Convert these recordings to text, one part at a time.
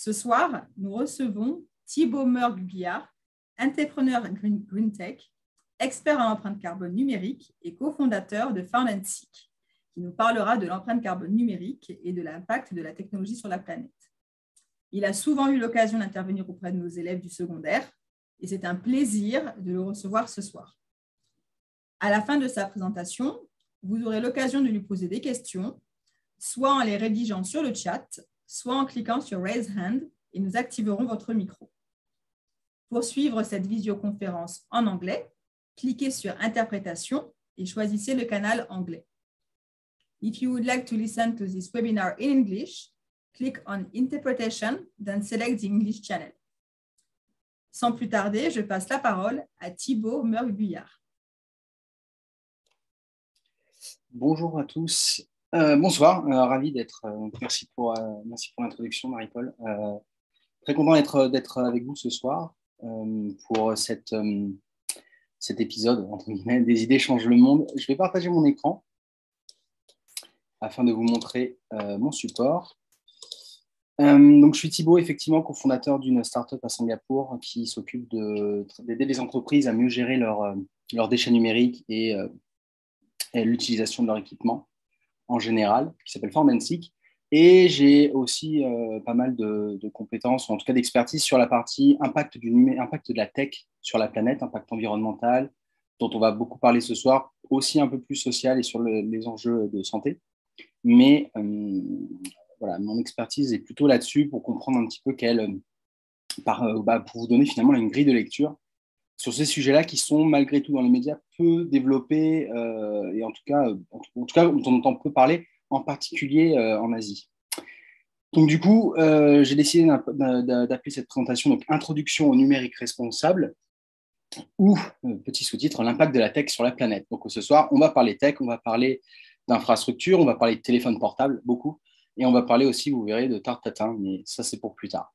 Ce soir, nous recevons Thibaut Meurgue-Guillard, entrepreneur Green Tech, expert en empreinte carbone numérique et cofondateur de Found & Seek, qui nous parlera de l'empreinte carbone numérique et de l'impact de la technologie sur la planète. Il a souvent eu l'occasion d'intervenir auprès de nos élèves du secondaire et c'est un plaisir de le recevoir ce soir. À la fin de sa présentation, vous aurez l'occasion de lui poser des questions, soit en les rédigeant sur le chat, soit en cliquant sur Raise Hand et nous activerons votre micro. Pour suivre cette visioconférence en anglais, cliquez sur Interprétation et choisissez le canal anglais. If you would like to listen to this webinar in English, click on Interpretation, then select the English channel. Sans plus tarder, je passe la parole à Thibaut Meurgue-Guillard. Bonjour à tous. Bonsoir, ravi d'être. Merci pour l'introduction, Marie-Paul. Très content d'être avec vous ce soir pour cet épisode, entre guillemets, des idées changent le monde. Je vais partager mon écran afin de vous montrer mon support. Donc, je suis Thibaut, effectivement, cofondateur d'une startup à Singapour qui s'occupe d'aider les entreprises à mieux gérer leurs déchets numériques et l'utilisation de leur équipement en général, qui s'appelle Found & Seek. Et j'ai aussi pas mal de compétences, ou en tout cas d'expertise sur la partie impact de la tech sur la planète, impact environnemental, dont on va beaucoup parler ce soir, aussi un peu plus social et sur les enjeux de santé. Mais voilà, mon expertise est plutôt là-dessus pour comprendre un petit peu pour vous donner finalement une grille de lecture sur ces sujets-là qui sont malgré tout dans les médias peu développés et en tout cas dont on entend peu parler, en particulier en Asie. Donc du coup, j'ai décidé d'appeler cette présentation donc Introduction au numérique responsable ou, petit sous-titre, l'impact de la tech sur la planète. Donc ce soir, on va parler tech, on va parler d'infrastructures, on va parler de téléphone portable, beaucoup, et on va parler aussi, vous verrez, de tarte tatin, mais ça c'est pour plus tard.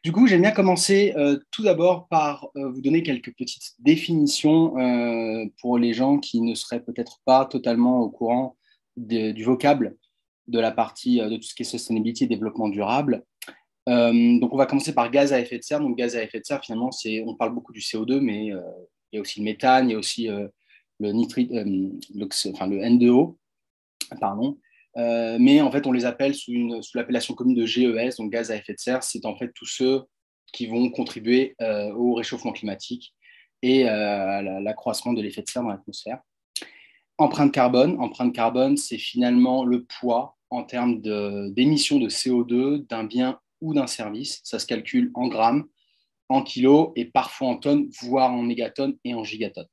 Du coup, j'aime bien commencer tout d'abord par vous donner quelques petites définitions pour les gens qui ne seraient peut-être pas totalement au courant du vocable de la partie de tout ce qui est sustainability et développement durable. Donc, on va commencer par gaz à effet de serre. Donc, gaz à effet de serre, finalement, on parle beaucoup du CO2, mais il y a aussi le méthane, il y a aussi le N2O, pardon. Mais en fait, on les appelle sous l'appellation commune de GES, donc gaz à effet de serre. C'est en fait tous ceux qui vont contribuer au réchauffement climatique et à l'accroissement de l'effet de serre dans l'atmosphère. Empreinte carbone, c'est finalement le poids en termes d'émissions de CO2 d'un bien ou d'un service. Ça se calcule en grammes, en kilos et parfois en tonnes, voire en mégatonnes et en gigatonnes.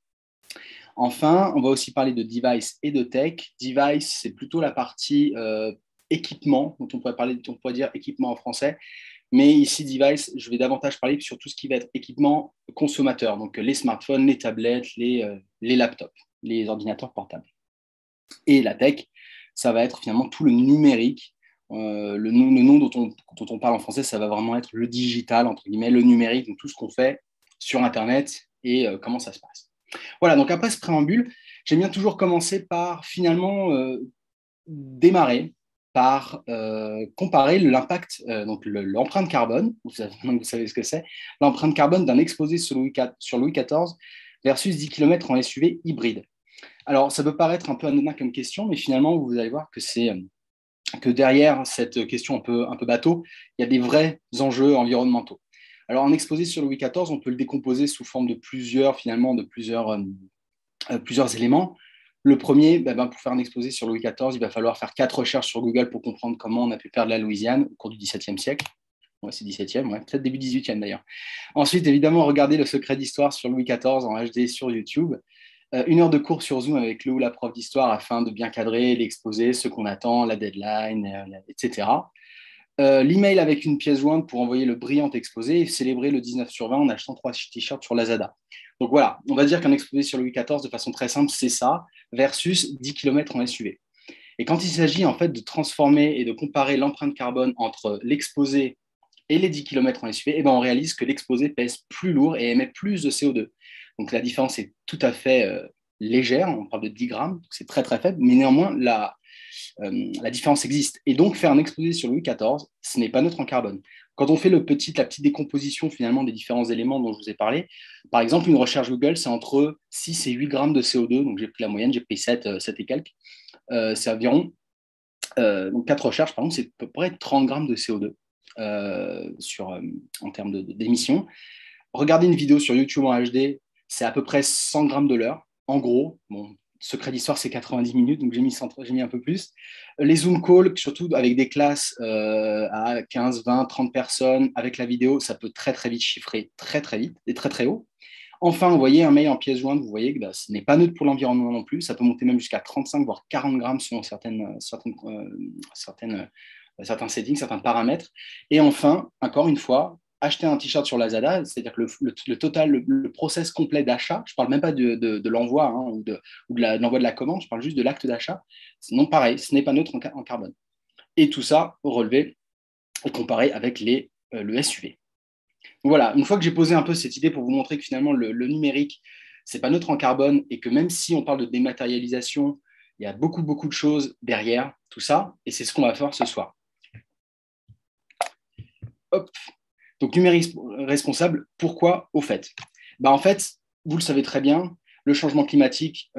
Enfin, on va aussi parler de device et de tech. Device, c'est plutôt la partie équipement, dont on pourrait dire équipement en français. Mais ici, device, je vais davantage parler sur tout ce qui va être équipement consommateur, donc les smartphones, les tablettes, les laptops, les ordinateurs portables. Et la tech, ça va être finalement tout le numérique. Le nom dont on parle en français, ça va vraiment être le digital, entre guillemets, le numérique, donc tout ce qu'on fait sur Internet et comment ça se passe. Voilà, donc après ce préambule, j'aime bien toujours commencer par finalement démarrer par comparer l'impact, donc l'empreinte carbone, vous savez ce que c'est, l'empreinte carbone d'un exposé sur Louis XIV versus 10 km en SUV hybride. Alors, ça peut paraître un peu anodin comme question, mais finalement, vous allez voir que derrière cette question un peu bateau, il y a des vrais enjeux environnementaux. Alors, en exposé sur Louis XIV, on peut le décomposer sous forme de plusieurs éléments. Le premier, pour faire un exposé sur Louis XIV, il va falloir faire 4 recherches sur Google pour comprendre comment on a pu perdre la Louisiane au cours du XVIIe siècle. Ouais, c'est 17e, ouais, peut-être début 18e d'ailleurs. Ensuite, évidemment, regardez le secret d'histoire sur Louis XIV en HD sur YouTube. 1 heure de cours sur Zoom avec le ou la prof d'histoire afin de bien cadrer l'exposé, ce qu'on attend, la deadline, etc. L'email avec une pièce jointe pour envoyer le brillant exposé et célébrer le 19/20 en achetant 3 t-shirts sur Lazada. Donc voilà, on va dire qu'un exposé sur Louis XIV, de façon très simple, c'est ça, versus 10 km en SUV. Et quand il s'agit en fait de transformer et de comparer l'empreinte carbone entre l'exposé et les 10 km en SUV, on réalise que l'exposé pèse plus lourd et émet plus de CO2. Donc la différence est tout à fait légère, on parle de 10 grammes, c'est très très faible, mais néanmoins la différence existe. Et donc faire un exposé sur Louis XIV, ce n'est pas neutre en carbone. Quand on fait la petite décomposition finalement des différents éléments dont je vous ai parlé, par exemple, une recherche Google, c'est entre 6 et 8 grammes de CO2. Donc, j'ai pris la moyenne, j'ai pris 7 et quelques. C'est environ, donc 4 recherches, par exemple, c'est à peu près 30 grammes de CO2 en termes d'émissions. Regardez une vidéo sur YouTube en HD, c'est à peu près 100 grammes de l'heure. En gros, bon, secret d'histoire, c'est 90 minutes, donc j'ai mis un peu plus. Les Zoom calls, surtout avec des classes à 15, 20, 30 personnes, avec la vidéo, ça peut très, très vite chiffrer très, très vite et très, très haut. Enfin, vous voyez un mail en pièce jointe, vous voyez que ce n'est pas neutre pour l'environnement non plus. Ça peut monter même jusqu'à 35, voire 40 grammes selon certains settings, certains paramètres. Et enfin, encore une fois, acheter un t-shirt sur Lazada, c'est-à-dire que le total, le process complet d'achat, je ne parle même pas de l'envoi ou de l'envoi de la commande, je parle juste de l'acte d'achat. Sinon, pareil, ce n'est pas neutre en carbone. Et tout ça relevé et comparé avec le SUV. Donc voilà, une fois que j'ai posé un peu cette idée pour vous montrer que finalement le numérique, ce n'est pas neutre en carbone et que même si on parle de dématérialisation, il y a beaucoup, beaucoup de choses derrière tout ça et c'est ce qu'on va faire ce soir. Hop. Donc, numérique responsable, pourquoi au fait? En fait, vous le savez très bien, le changement climatique,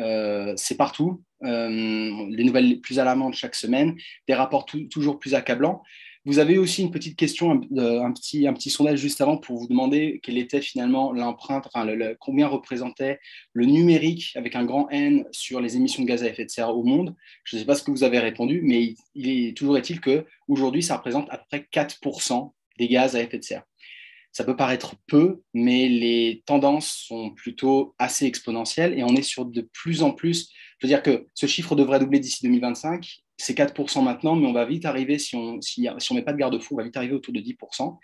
c'est partout. Les nouvelles plus alarmantes chaque semaine, des rapports toujours plus accablants. Vous avez aussi une petite question, un petit sondage juste avant pour vous demander quelle était finalement l'empreinte, enfin, combien représentait le numérique avec un grand N sur les émissions de gaz à effet de serre au monde. Je ne sais pas ce que vous avez répondu, mais toujours est-il qu'aujourd'hui, ça représente à peu près 4% des gaz à effet de serre. Ça peut paraître peu, mais les tendances sont plutôt assez exponentielles et on est sur de plus en plus. Je veux dire que ce chiffre devrait doubler d'ici 2025. C'est 4% maintenant, mais on va vite arriver, si on ne met pas de garde-fou, on va vite arriver autour de 10%.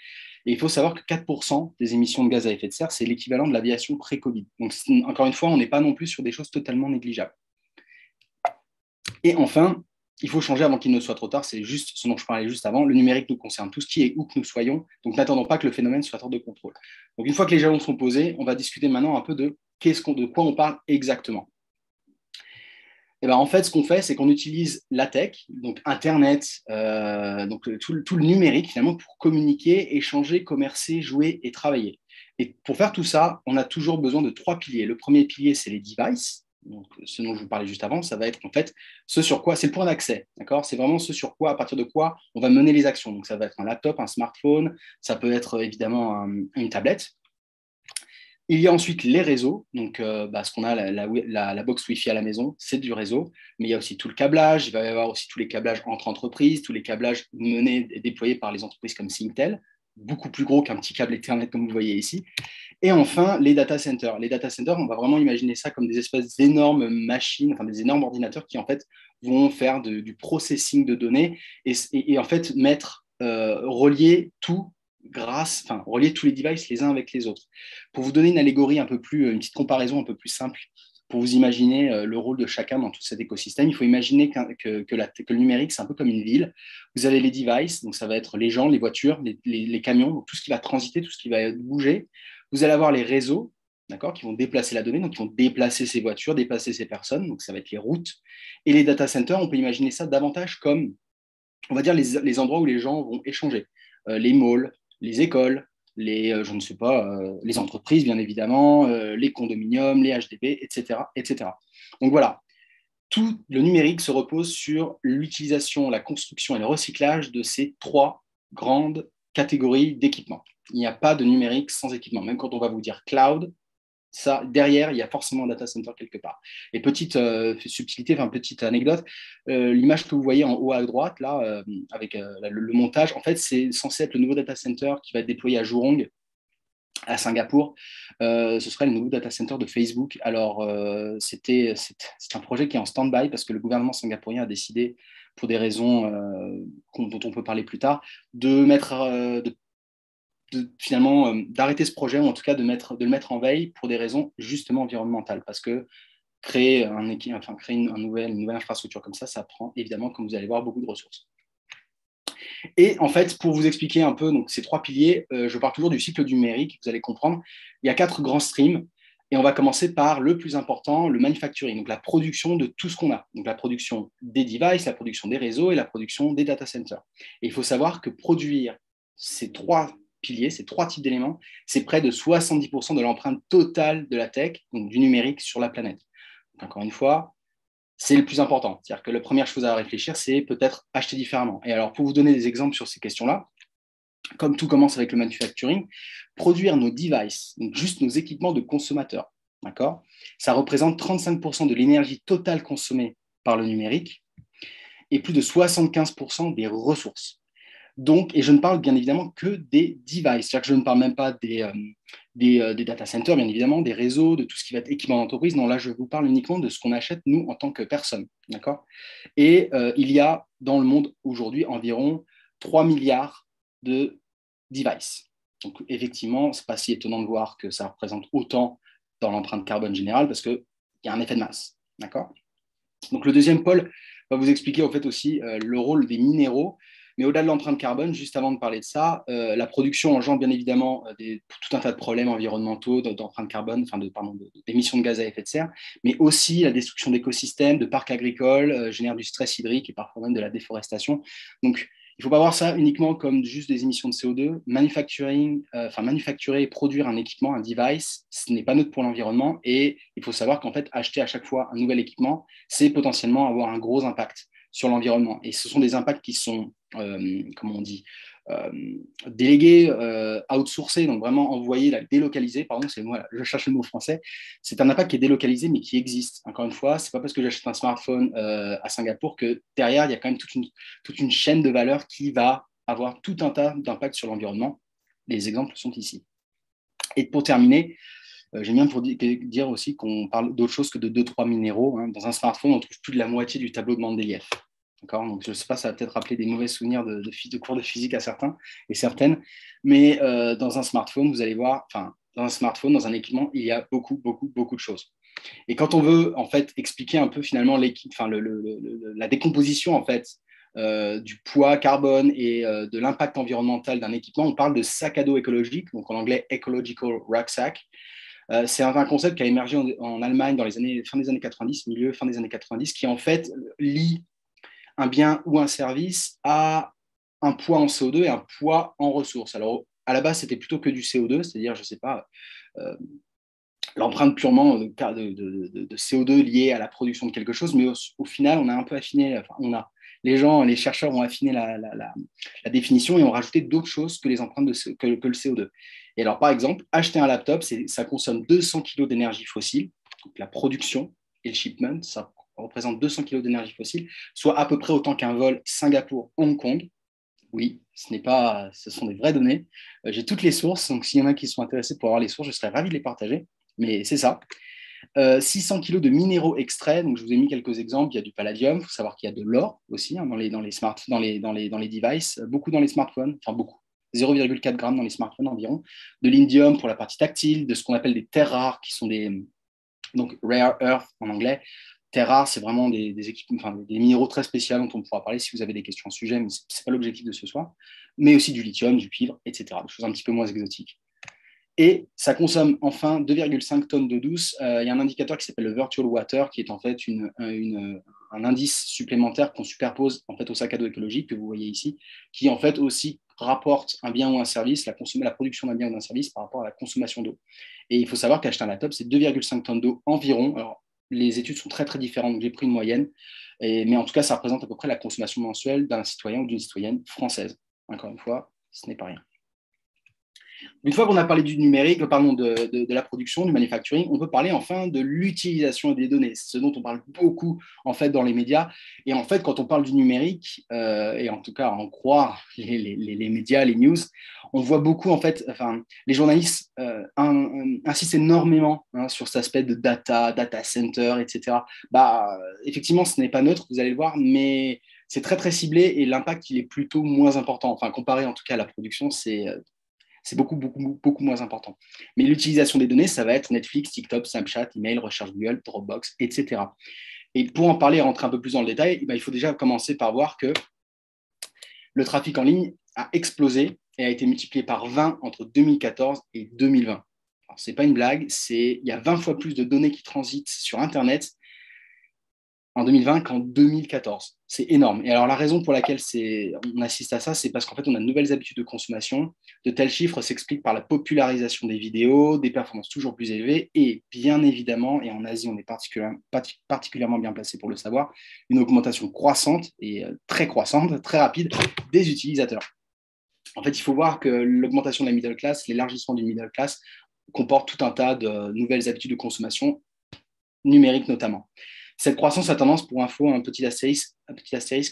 Et il faut savoir que 4% des émissions de gaz à effet de serre, c'est l'équivalent de l'aviation pré-Covid. Donc, encore une fois, on n'est pas non plus sur des choses totalement négligeables. Et enfin, il faut changer avant qu'il ne soit trop tard. C'est juste ce dont je parlais juste avant. Le numérique nous concerne tous qui et où que nous soyons. Donc, n'attendons pas que le phénomène soit hors de contrôle. Donc, une fois que les jalons sont posés, on va discuter maintenant un peu de quoi on parle exactement. Et en fait, ce qu'on fait, c'est qu'on utilise la tech, donc Internet, donc tout le numérique finalement pour communiquer, échanger, commercer, jouer et travailler. Et pour faire tout ça, on a toujours besoin de 3 piliers. Le premier pilier, c'est les devices. Donc, ce dont je vous parlais juste avant, ça va être en fait ce sur quoi, c'est le point d'accès, d'accord? C'est vraiment ce sur quoi, à partir de quoi on va mener les actions. Donc, ça va être un laptop, un smartphone, ça peut être évidemment une tablette. Il y a ensuite les réseaux, donc ce qu'on a, la box Wi-Fi à la maison, c'est du réseau, mais il y a aussi tout le câblage, il va y avoir aussi tous les câblages entre entreprises, tous les câblages menés et déployés par les entreprises comme Singtel, beaucoup plus gros qu'un petit câble Ethernet comme vous le voyez ici. Et enfin, les data centers. Les data centers, on va vraiment imaginer ça comme des espèces d'énormes machines, enfin des énormes ordinateurs qui en fait vont faire du processing de données et en fait relier relier tous les devices les uns avec les autres. Pour vous donner une allégorie une petite comparaison un peu plus simple, pour vous imaginer le rôle de chacun dans tout cet écosystème, il faut imaginer que le numérique, c'est un peu comme une ville. Vous avez les devices, donc ça va être les gens, les voitures, les camions, donc tout ce qui va transiter, tout ce qui va bouger. Vous allez avoir les réseaux, d'accord, qui vont déplacer la donnée, donc qui vont déplacer ces voitures, déplacer ces personnes, donc ça va être les routes. Et les data centers, on peut imaginer ça davantage comme, on va dire, les endroits où les gens vont échanger. Les malls, les écoles, les entreprises, bien évidemment, les condominiums, les HDP, etc., etc. Donc voilà, tout le numérique se repose sur l'utilisation, la construction et le recyclage de ces 3 grandes catégories d'équipements. Il n'y a pas de numérique sans équipement. Même quand on va vous dire cloud, ça, derrière, il y a forcément un data center quelque part. Et petite subtilité, petite anecdote, l'image que vous voyez en haut à droite, là, avec le montage, en fait, c'est censé être le nouveau data center qui va être déployé à Jurong, à Singapour. Ce serait le nouveau data center de Facebook. Alors, c'est un projet qui est en stand-by parce que le gouvernement singapourien a décidé, pour des raisons dont on peut parler plus tard, finalement d'arrêter ce projet, ou en tout cas de le mettre en veille pour des raisons justement environnementales. Parce que créer une nouvelle infrastructure comme ça prend évidemment, comme vous allez voir, beaucoup de ressources. Et en fait, pour vous expliquer un peu donc, ces 3 piliers, je parle toujours du cycle du numérique, vous allez comprendre. Il y a 4 grands streams. Et on va commencer par le plus important, le manufacturing, donc la production de tout ce qu'on a. Donc la production des devices, la production des réseaux et la production des data centers. Et il faut savoir que produire ces trois piliers, ces trois types d'éléments, c'est près de 70% de l'empreinte totale de la tech, donc du numérique sur la planète. Donc, encore une fois, c'est le plus important. C'est-à-dire que la première chose à réfléchir, c'est peut-être acheter différemment. Et alors, pour vous donner des exemples sur ces questions-là, comme tout commence avec le manufacturing, produire nos devices, donc juste nos équipements de consommateurs, d'accord, ça représente 35% de l'énergie totale consommée par le numérique et plus de 75% des ressources. Donc, et je ne parle bien évidemment que des devices, c'est-à-dire que je ne parle même pas des data centers, bien évidemment, des réseaux, de tout ce qui va être équipement d'entreprise. Non, là, je vous parle uniquement de ce qu'on achète, nous, en tant que personne. D'accord. Et il y a dans le monde aujourd'hui environ 3 milliards de devices. Donc, effectivement, ce n'est pas si étonnant de voir que ça représente autant dans l'empreinte carbone générale parce qu'il y a un effet de masse. D'accord. Donc, le deuxième pôle va vous expliquer en fait aussi le rôle des minéraux. Mais au-delà de l'empreinte carbone, juste avant de parler de ça, la production engendre bien évidemment tout un tas de problèmes environnementaux, d'empreinte carbone, d'émissions de gaz à effet de serre, mais aussi la destruction d'écosystèmes, de parcs agricoles, génère du stress hydrique et parfois même de la déforestation. Donc, il ne faut pas voir ça uniquement comme juste des émissions de CO2. Manufacturer et produire un équipement, un device, ce n'est pas neutre pour l'environnement. Et il faut savoir qu'en fait, acheter à chaque fois un nouvel équipement, c'est potentiellement avoir un gros impact sur l'environnement. Et ce sont des impacts qui sont, comment on dit, délégués, outsourcés, donc vraiment envoyés, délocalisés, pardon, c'est moi, je cherche le mot français. C'est un impact qui est délocalisé, mais qui existe. Encore une fois, ce n'est pas parce que j'achète un smartphone à Singapour que derrière, il y a quand même toute une chaîne de valeur qui va avoir tout un tas d'impacts sur l'environnement. Les exemples sont ici. Et pour terminer, j'aime bien pour dire aussi qu'on parle d'autre chose que de 2-3 minéraux. Hein. Dans un smartphone, on trouve plus de la moitié du tableau de Mendeleïev. Donc, je ne sais pas, ça va peut-être rappeler des mauvais souvenirs de cours de physique à certains et certaines, mais dans un smartphone, vous allez voir, dans un smartphone, dans un équipement, il y a beaucoup, beaucoup, beaucoup de choses. Et quand on veut en fait expliquer un peu finalement la décomposition en fait du poids carbone et de l'impact environnemental d'un équipement, on parle de sac à dos écologique, donc en anglais ecological rucksack. C'est un concept qui a émergé en Allemagne dans fin des années 90, fin des années 90, qui en fait lie un bien ou un service à un poids en CO2 et un poids en ressources. Alors, à la base, c'était plutôt que du CO2, c'est-à-dire, je ne sais pas, l'empreinte purement de CO2 liée à la production de quelque chose, mais au final, on a un peu affiné, les chercheurs ont affiné la définition et ont rajouté d'autres choses que les empreintes que le CO2. Et alors, par exemple, acheter un laptop, ça consomme 200 kg d'énergie fossile, donc la production et le shipment, ça représente 200 kg d'énergie fossile, soit à peu près autant qu'un vol Singapour-Hong Kong. Oui, ce sont des vraies données. J'ai toutes les sources, donc s'il y en a qui sont intéressés pour avoir les sources, je serais ravi de les partager, mais c'est ça. 600 kg de minéraux extraits, donc je vous ai mis quelques exemples. Il y a du palladium, il faut savoir qu'il y a de l'or aussi hein, dans les devices, beaucoup dans les smartphones, enfin beaucoup, 0,4 g dans les smartphones environ, de l'indium pour la partie tactile, de ce qu'on appelle des terres rares qui sont donc rare earth en anglais. Terres rares, c'est vraiment des minéraux très spéciaux dont on pourra parler si vous avez des questions à ce sujet, mais ce n'est pas l'objectif de ce soir, mais aussi du lithium, du cuivre, etc., des choses un petit peu moins exotiques. Et ça consomme enfin 2,5 tonnes d'eau douce. Il y a un indicateur qui s'appelle le Virtual Water, qui est en fait un indice supplémentaire qu'on superpose en fait au sac à dos écologique que vous voyez ici, qui en fait aussi rapporte un bien ou un service, la production d'un bien ou d'un service par rapport à la consommation d'eau. Et il faut savoir qu'acheter un laptop, c'est 2,5 tonnes d'eau environ. Alors, les études sont très, très différentes, donc j'ai pris une moyenne. Mais en tout cas, ça représente à peu près la consommation mensuelle d'un citoyen ou d'une citoyenne française. Encore une fois, ce n'est pas rien. Une fois qu'on a parlé du numérique, de la production, du manufacturing, on peut parler enfin de l'utilisation des données, ce dont on parle beaucoup en fait dans les médias. Et en fait, quand on parle du numérique, et en tout cas en croire les médias, les news, on voit beaucoup en fait, les journalistes insistent énormément hein, sur cet aspect de data center, etc. Effectivement, ce n'est pas neutre, vous allez le voir, mais c'est très très ciblé et l'impact il est plutôt moins important. Enfin, comparé en tout cas à la production, c'est beaucoup, beaucoup, beaucoup moins important. Mais l'utilisation des données, ça va être Netflix, TikTok, Snapchat, email, recherche Google, Dropbox, etc. Et pour en parler et rentrer un peu plus dans le détail, il faut déjà commencer par voir que le trafic en ligne a explosé et a été multiplié par 20 entre 2014 et 2020. Ce n'est pas une blague, il y a 20 fois plus de données qui transitent sur Internet en 2020 qu'en 2014. C'est énorme. Et alors, la raison pour laquelle on assiste à ça, c'est parce qu'en fait, on a de nouvelles habitudes de consommation. De tels chiffres s'expliquent par la popularisation des vidéos, des performances toujours plus élevées et, bien évidemment, et en Asie, on est particulièrement bien placé pour le savoir, une augmentation croissante et très croissante, très rapide des utilisateurs. En fait, il faut voir que l'augmentation de la middle class, l'élargissement du middle class, comporte tout un tas de nouvelles habitudes de consommation, numérique notamment. Cette croissance a tendance, pour info, un petit astérisque,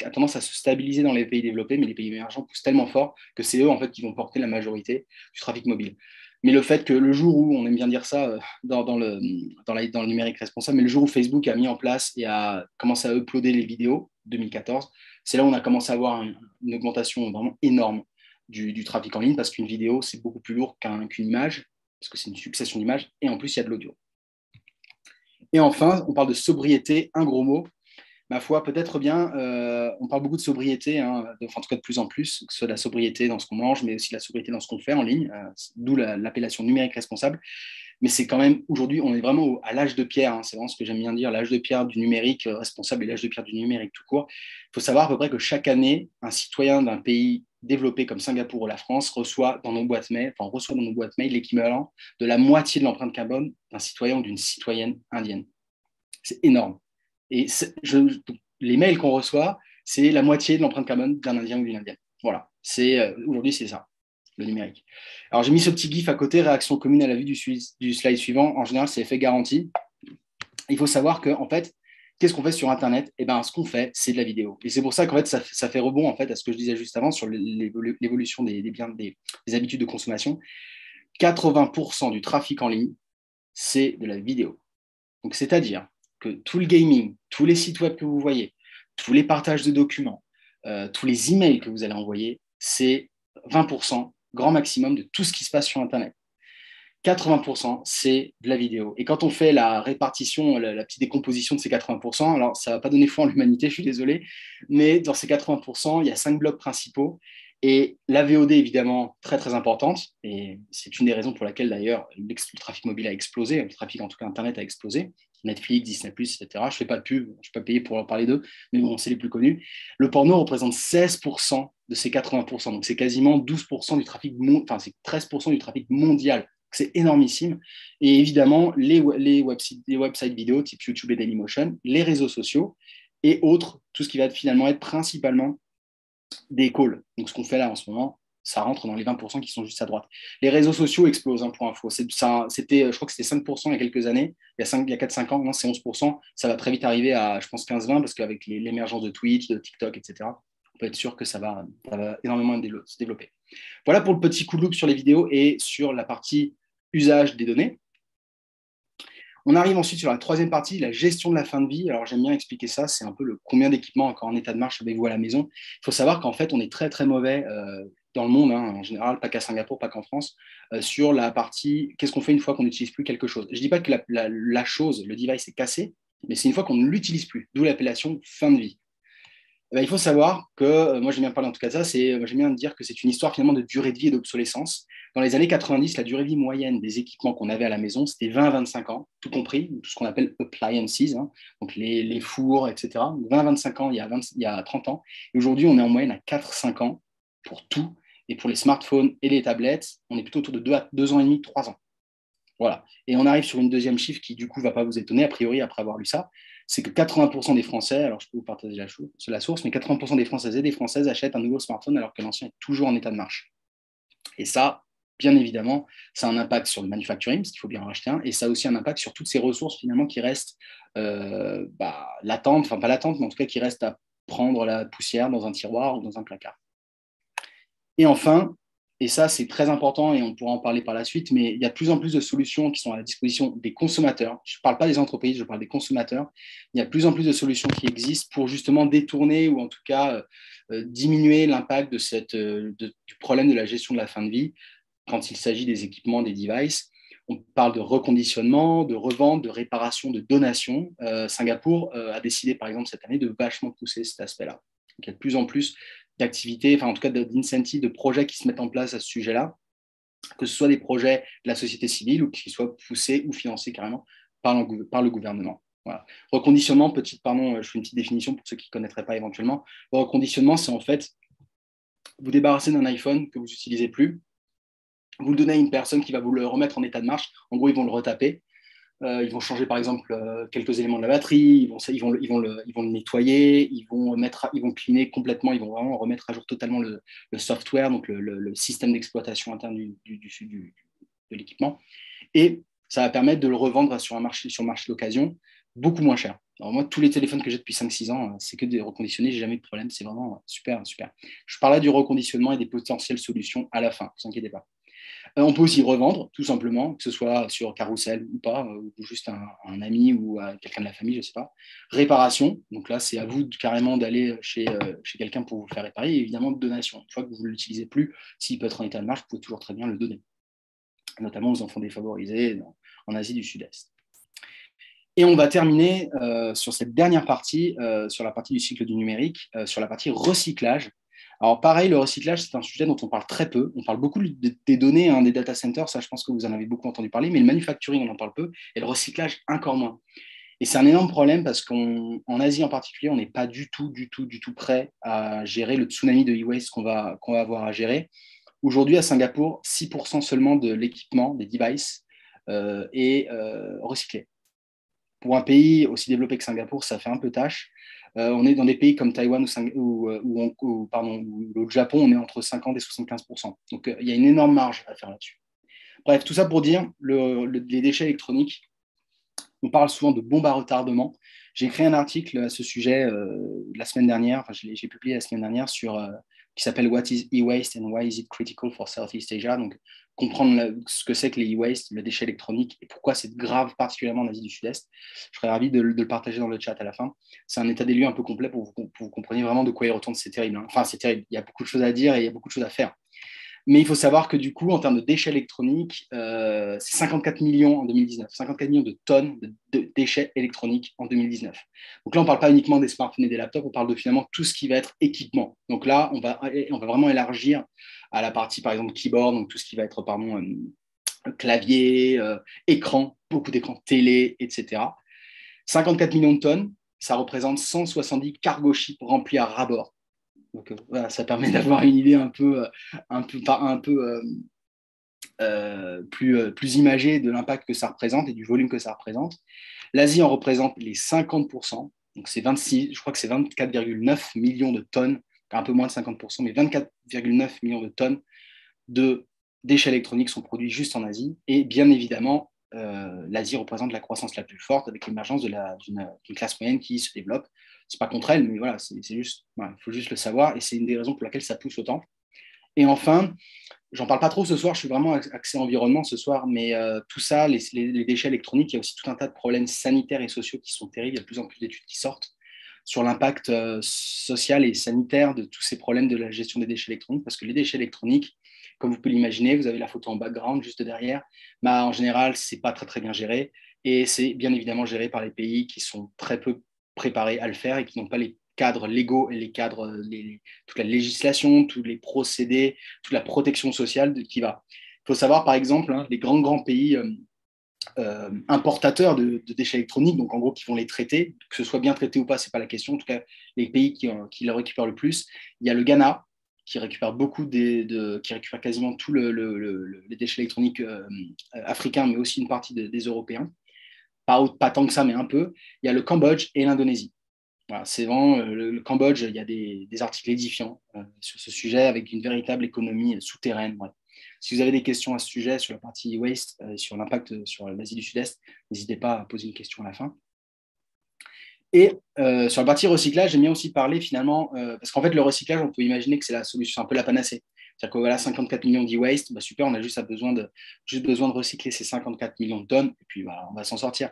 a tendance à se stabiliser dans les pays développés, mais les pays émergents poussent tellement fort que c'est eux en fait qui vont porter la majorité du trafic mobile. Mais le fait que le jour où, on aime bien dire ça dans le numérique responsable, mais le jour où Facebook a mis en place et a commencé à uploader les vidéos, 2014, c'est là où on a commencé à avoir une augmentation vraiment énorme du trafic en ligne, parce qu'une vidéo, c'est beaucoup plus lourd qu'une image, parce que c'est une succession d'images, et en plus, il y a de l'audio. Et enfin, on parle de sobriété, un gros mot. Ma foi, peut-être bien, on parle beaucoup de sobriété, en tout cas de plus en plus, que ce soit de la sobriété dans ce qu'on mange, mais aussi de la sobriété dans ce qu'on fait en ligne, d'où l'appellation numérique responsable. Mais c'est quand même, aujourd'hui, on est vraiment à l'âge de pierre, c'est vraiment ce que j'aime bien dire, l'âge de pierre du numérique responsable et l'âge de pierre du numérique tout court. Il faut savoir à peu près que chaque année, un citoyen d'un pays développé comme Singapour ou la France reçoit dans nos boîtes mail l'équivalent de la moitié de l'empreinte carbone d'un citoyen ou d'une citoyenne indienne. C'est énorme. Et les mails qu'on reçoit, c'est la moitié de l'empreinte carbone d'un Indien ou d'une Indienne. Voilà. Aujourd'hui, c'est ça, le numérique. Alors, j'ai mis ce petit gif à côté, réaction commune à la vue du slide suivant. En général, c'est effet garanti. Il faut savoir qu'en fait, qu'est-ce qu'on fait sur Internet? Eh bien, ce qu'on fait, c'est de la vidéo. Et c'est pour ça qu'en fait, ça fait rebond en fait, à ce que je disais juste avant sur l'évolution des habitudes de consommation. 80% du trafic en ligne, c'est de la vidéo. Donc, c'est-à-dire que tout le gaming, tous les sites web que vous voyez, tous les partages de documents, tous les emails que vous allez envoyer, c'est 20%, grand maximum, de tout ce qui se passe sur Internet. 80%, c'est de la vidéo. Et quand on fait la répartition, la petite décomposition de ces 80%, alors ça ne va pas donner foi en l'humanité, je suis désolé, mais dans ces 80%, il y a 5 blocs principaux. Et la VOD, évidemment, très, très importante. Et c'est une des raisons pour laquelle, d'ailleurs, le trafic mobile a explosé, le trafic, en tout cas, Internet a explosé. Netflix, Disney+, etc. Je ne fais pas de pub, je ne suis pas payé pour en parler d'eux, mais bon, c'est les plus connus. Le porno représente 16% de ces 80%. Donc, c'est quasiment 12% du trafic, c'est 13% du trafic mondial. C'est énormissime. Et évidemment, les websites vidéo type YouTube et Dailymotion, les réseaux sociaux et autres, tout ce qui va finalement être principalement des calls. Donc, ce qu'on fait là en ce moment, ça rentre dans les 20% qui sont juste à droite. Les réseaux sociaux explosent, pour info. Je crois que c'était 5% il y a quelques années. Il y a 4-5 ans, non, c'est 11%. Ça va très vite arriver à, je pense, 15-20, parce qu'avec l'émergence de Twitch, de TikTok, etc., on peut être sûr que ça va énormément se développer. Voilà pour le petit coup de loupe sur les vidéos et sur la partie usage des données. On arrive ensuite sur la troisième partie, la gestion de la fin de vie. Alors, j'aime bien expliquer ça. C'est un peu le combien d'équipements encore en état de marche avez-vous à la maison. Il faut savoir qu'en fait, on est très, très mauvais dans le monde, en général, pas qu'à Singapour, pas qu'en France, sur la partie qu'est-ce qu'on fait une fois qu'on n'utilise plus quelque chose. Je ne dis pas que la chose, le device est cassé, mais c'est une fois qu'on ne l'utilise plus, d'où l'appellation fin de vie. Il faut savoir que, moi j'aime bien parler en tout cas de ça, j'aime bien dire que c'est une histoire finalement de durée de vie et d'obsolescence. Dans les années 90, la durée de vie moyenne des équipements qu'on avait à la maison, c'était 20 à 25 ans, tout compris, tout ce qu'on appelle appliances, donc les fours, etc. 20 à 25 ans, il y a 30 ans. Et aujourd'hui, on est en moyenne à 4-5 ans pour tout. Et pour les smartphones et les tablettes, on est plutôt autour de 2 ans et demi, 3 ans. Voilà. Et on arrive sur une deuxième chiffre qui, du coup, ne va pas vous étonner, a priori, après avoir lu ça. C'est que 80% des Français, alors je peux vous partager la source, mais 80% des Françaises et des Françaises achètent un nouveau smartphone alors que l'ancien est toujours en état de marche. Et ça, bien évidemment, ça a un impact sur le manufacturing, parce qu'il faut bien en racheter un, et ça a aussi un impact sur toutes ces ressources finalement qui restent latentes, enfin pas latentes, mais en tout cas qui restent à prendre la poussière dans un tiroir ou dans un placard. Et enfin, et ça c'est très important et on pourra en parler par la suite, mais il y a de plus en plus de solutions qui sont à la disposition des consommateurs. Je ne parle pas des entreprises, je parle des consommateurs. Il y a de plus en plus de solutions qui existent pour justement détourner ou en tout cas diminuer l'impact du problème de la gestion de la fin de vie quand il s'agit des équipements, des devices. On parle de reconditionnement, de revente, de réparation, de donation. Singapour a décidé par exemple cette année de vachement pousser cet aspect-là. Donc, il y a de plus en plus d'activités, enfin en tout cas d'incentives, de projets qui se mettent en place à ce sujet-là, que ce soit des projets de la société civile ou qui soient poussés ou financés carrément par le gouvernement. Voilà. Reconditionnement, je fais une petite définition pour ceux qui ne connaîtraient pas éventuellement. Le reconditionnement, c'est en fait, vous débarrasser d'un iPhone que vous n'utilisez plus, vous le donnez à une personne qui va vous le remettre en état de marche. En gros, ils vont le retaper. Ils vont changer, par exemple, quelques éléments de la batterie. Ils vont le nettoyer. Ils vont cleaner complètement. Ils vont vraiment remettre à jour totalement le software, donc le système d'exploitation interne de l'équipement. Et ça va permettre de le revendre sur le marché d'occasion beaucoup moins cher. Alors moi, tous les téléphones que j'ai depuis 5-6 ans, c'est que des reconditionnés, j'ai jamais eu de problème, c'est vraiment super, super. Je parlais du reconditionnement et des potentielles solutions à la fin, ne vous inquiétez pas. On peut aussi revendre, tout simplement, que ce soit sur Carousel ou pas, ou juste un ami ou quelqu'un de la famille, je ne sais pas. Réparation, donc là, c'est à vous carrément d'aller chez quelqu'un pour vous le faire réparer, et évidemment, donation. Une fois que vous ne l'utilisez plus, s'il peut être en état de marche, vous pouvez toujours très bien le donner, notamment aux enfants défavorisés en Asie du Sud-Est. Et on va terminer sur cette dernière partie, sur la partie du cycle du numérique, sur la partie recyclage. Alors pareil, le recyclage, c'est un sujet dont on parle très peu. On parle beaucoup des données, des data centers, ça je pense que vous en avez beaucoup entendu parler, mais le manufacturing, on en parle peu, et le recyclage, encore moins. Et c'est un énorme problème parce qu'en Asie en particulier, on n'est pas du tout prêt à gérer le tsunami de e-waste qu'on va avoir à gérer. Aujourd'hui, à Singapour, 6% seulement de l'équipement, des devices, est recyclé. Pour un pays aussi développé que Singapour, ça fait un peu tâche. On est dans des pays comme Taïwan ou le Japon, on est entre 50 et 75%. Donc, il y a une énorme marge à faire là-dessus. Bref, tout ça pour dire, les déchets électroniques, on parle souvent de bombes à retardement. J'ai écrit un article à ce sujet la semaine dernière, j'ai publié la semaine dernière qui s'appelle What is e-waste and why is it critical for Southeast Asia? Donc, comprendre ce que c'est que les e-waste, le déchet électronique, et pourquoi c'est grave, particulièrement en Asie du Sud-Est. Je serais ravi de le partager dans le chat à la fin. C'est un état des lieux un peu complet pour que vous compreniez vraiment de quoi il retourne. C'est terrible. Enfin, c'est terrible. Il y a beaucoup de choses à dire et il y a beaucoup de choses à faire. Mais il faut savoir que du coup, en termes de déchets électroniques, c'est 54 millions en 2019, 54 millions de tonnes de déchets électroniques en 2019. Donc là, on ne parle pas uniquement des smartphones et des laptops, on parle de finalement tout ce qui va être équipement. Donc là, on va vraiment élargir à la partie, par exemple, keyboard, donc tout ce qui va être, clavier, écran, beaucoup d'écrans télé, etc. 54 millions de tonnes, ça représente 170 cargo ships remplis à ras-bord. Donc voilà, ça permet d'avoir une idée plus imagée de l'impact que ça représente et du volume que ça représente. L'Asie en représente les 50%, donc c'est 26, je crois que c'est 24,9 millions de tonnes, un peu moins de 50%, mais 24,9 millions de tonnes de déchets électroniques sont produits juste en Asie. Et bien évidemment, l'Asie représente la croissance la plus forte avec l'émergence d'une classe moyenne qui se développe. C'est pas contre elle, mais voilà, c'est juste, il faut juste le savoir, et c'est une des raisons pour laquelle ça pousse autant. Et enfin, j'en parle pas trop ce soir, je suis vraiment axé environnement ce soir, mais tout ça, les déchets électroniques, il y a aussi tout un tas de problèmes sanitaires et sociaux qui sont terribles. Il y a de plus en plus d'études qui sortent sur l'impact social et sanitaire de tous ces problèmes de la gestion des déchets électroniques, parce que les déchets électroniques, comme vous pouvez l'imaginer, vous avez la photo en background juste derrière, en général, c'est pas très très bien géré, et c'est bien évidemment géré par les pays qui sont très peu préparés à le faire et qui n'ont pas les cadres légaux et les cadres, toute la législation, tous les procédés, toute la protection sociale qui va. Il faut savoir, par exemple, les grands pays importateurs de déchets électroniques, donc en gros qui vont les traiter, que ce soit bien traité ou pas, c'est pas la question. En tout cas, les pays qui le récupèrent le plus, il y a le Ghana qui récupère qui récupère quasiment tous les déchets électroniques africains, mais aussi une partie des Européens. Pas tant que ça, mais un peu. Il y a le Cambodge et l'Indonésie. Voilà, c'est vraiment le Cambodge, il y a des articles édifiants sur ce sujet avec une véritable économie souterraine. Ouais. Si vous avez des questions à ce sujet sur la partie waste, sur l'impact sur l'Asie du Sud-Est, n'hésitez pas à poser une question à la fin. Et sur la partie recyclage, j'aime bien aussi parler finalement, parce qu'en fait, le recyclage, on peut imaginer que c'est la solution, c'est un peu la panacée. C'est-à-dire que voilà, 54 millions d'e-waste, super, on a juste besoin de recycler ces 54 millions de tonnes, et puis voilà, on va s'en sortir.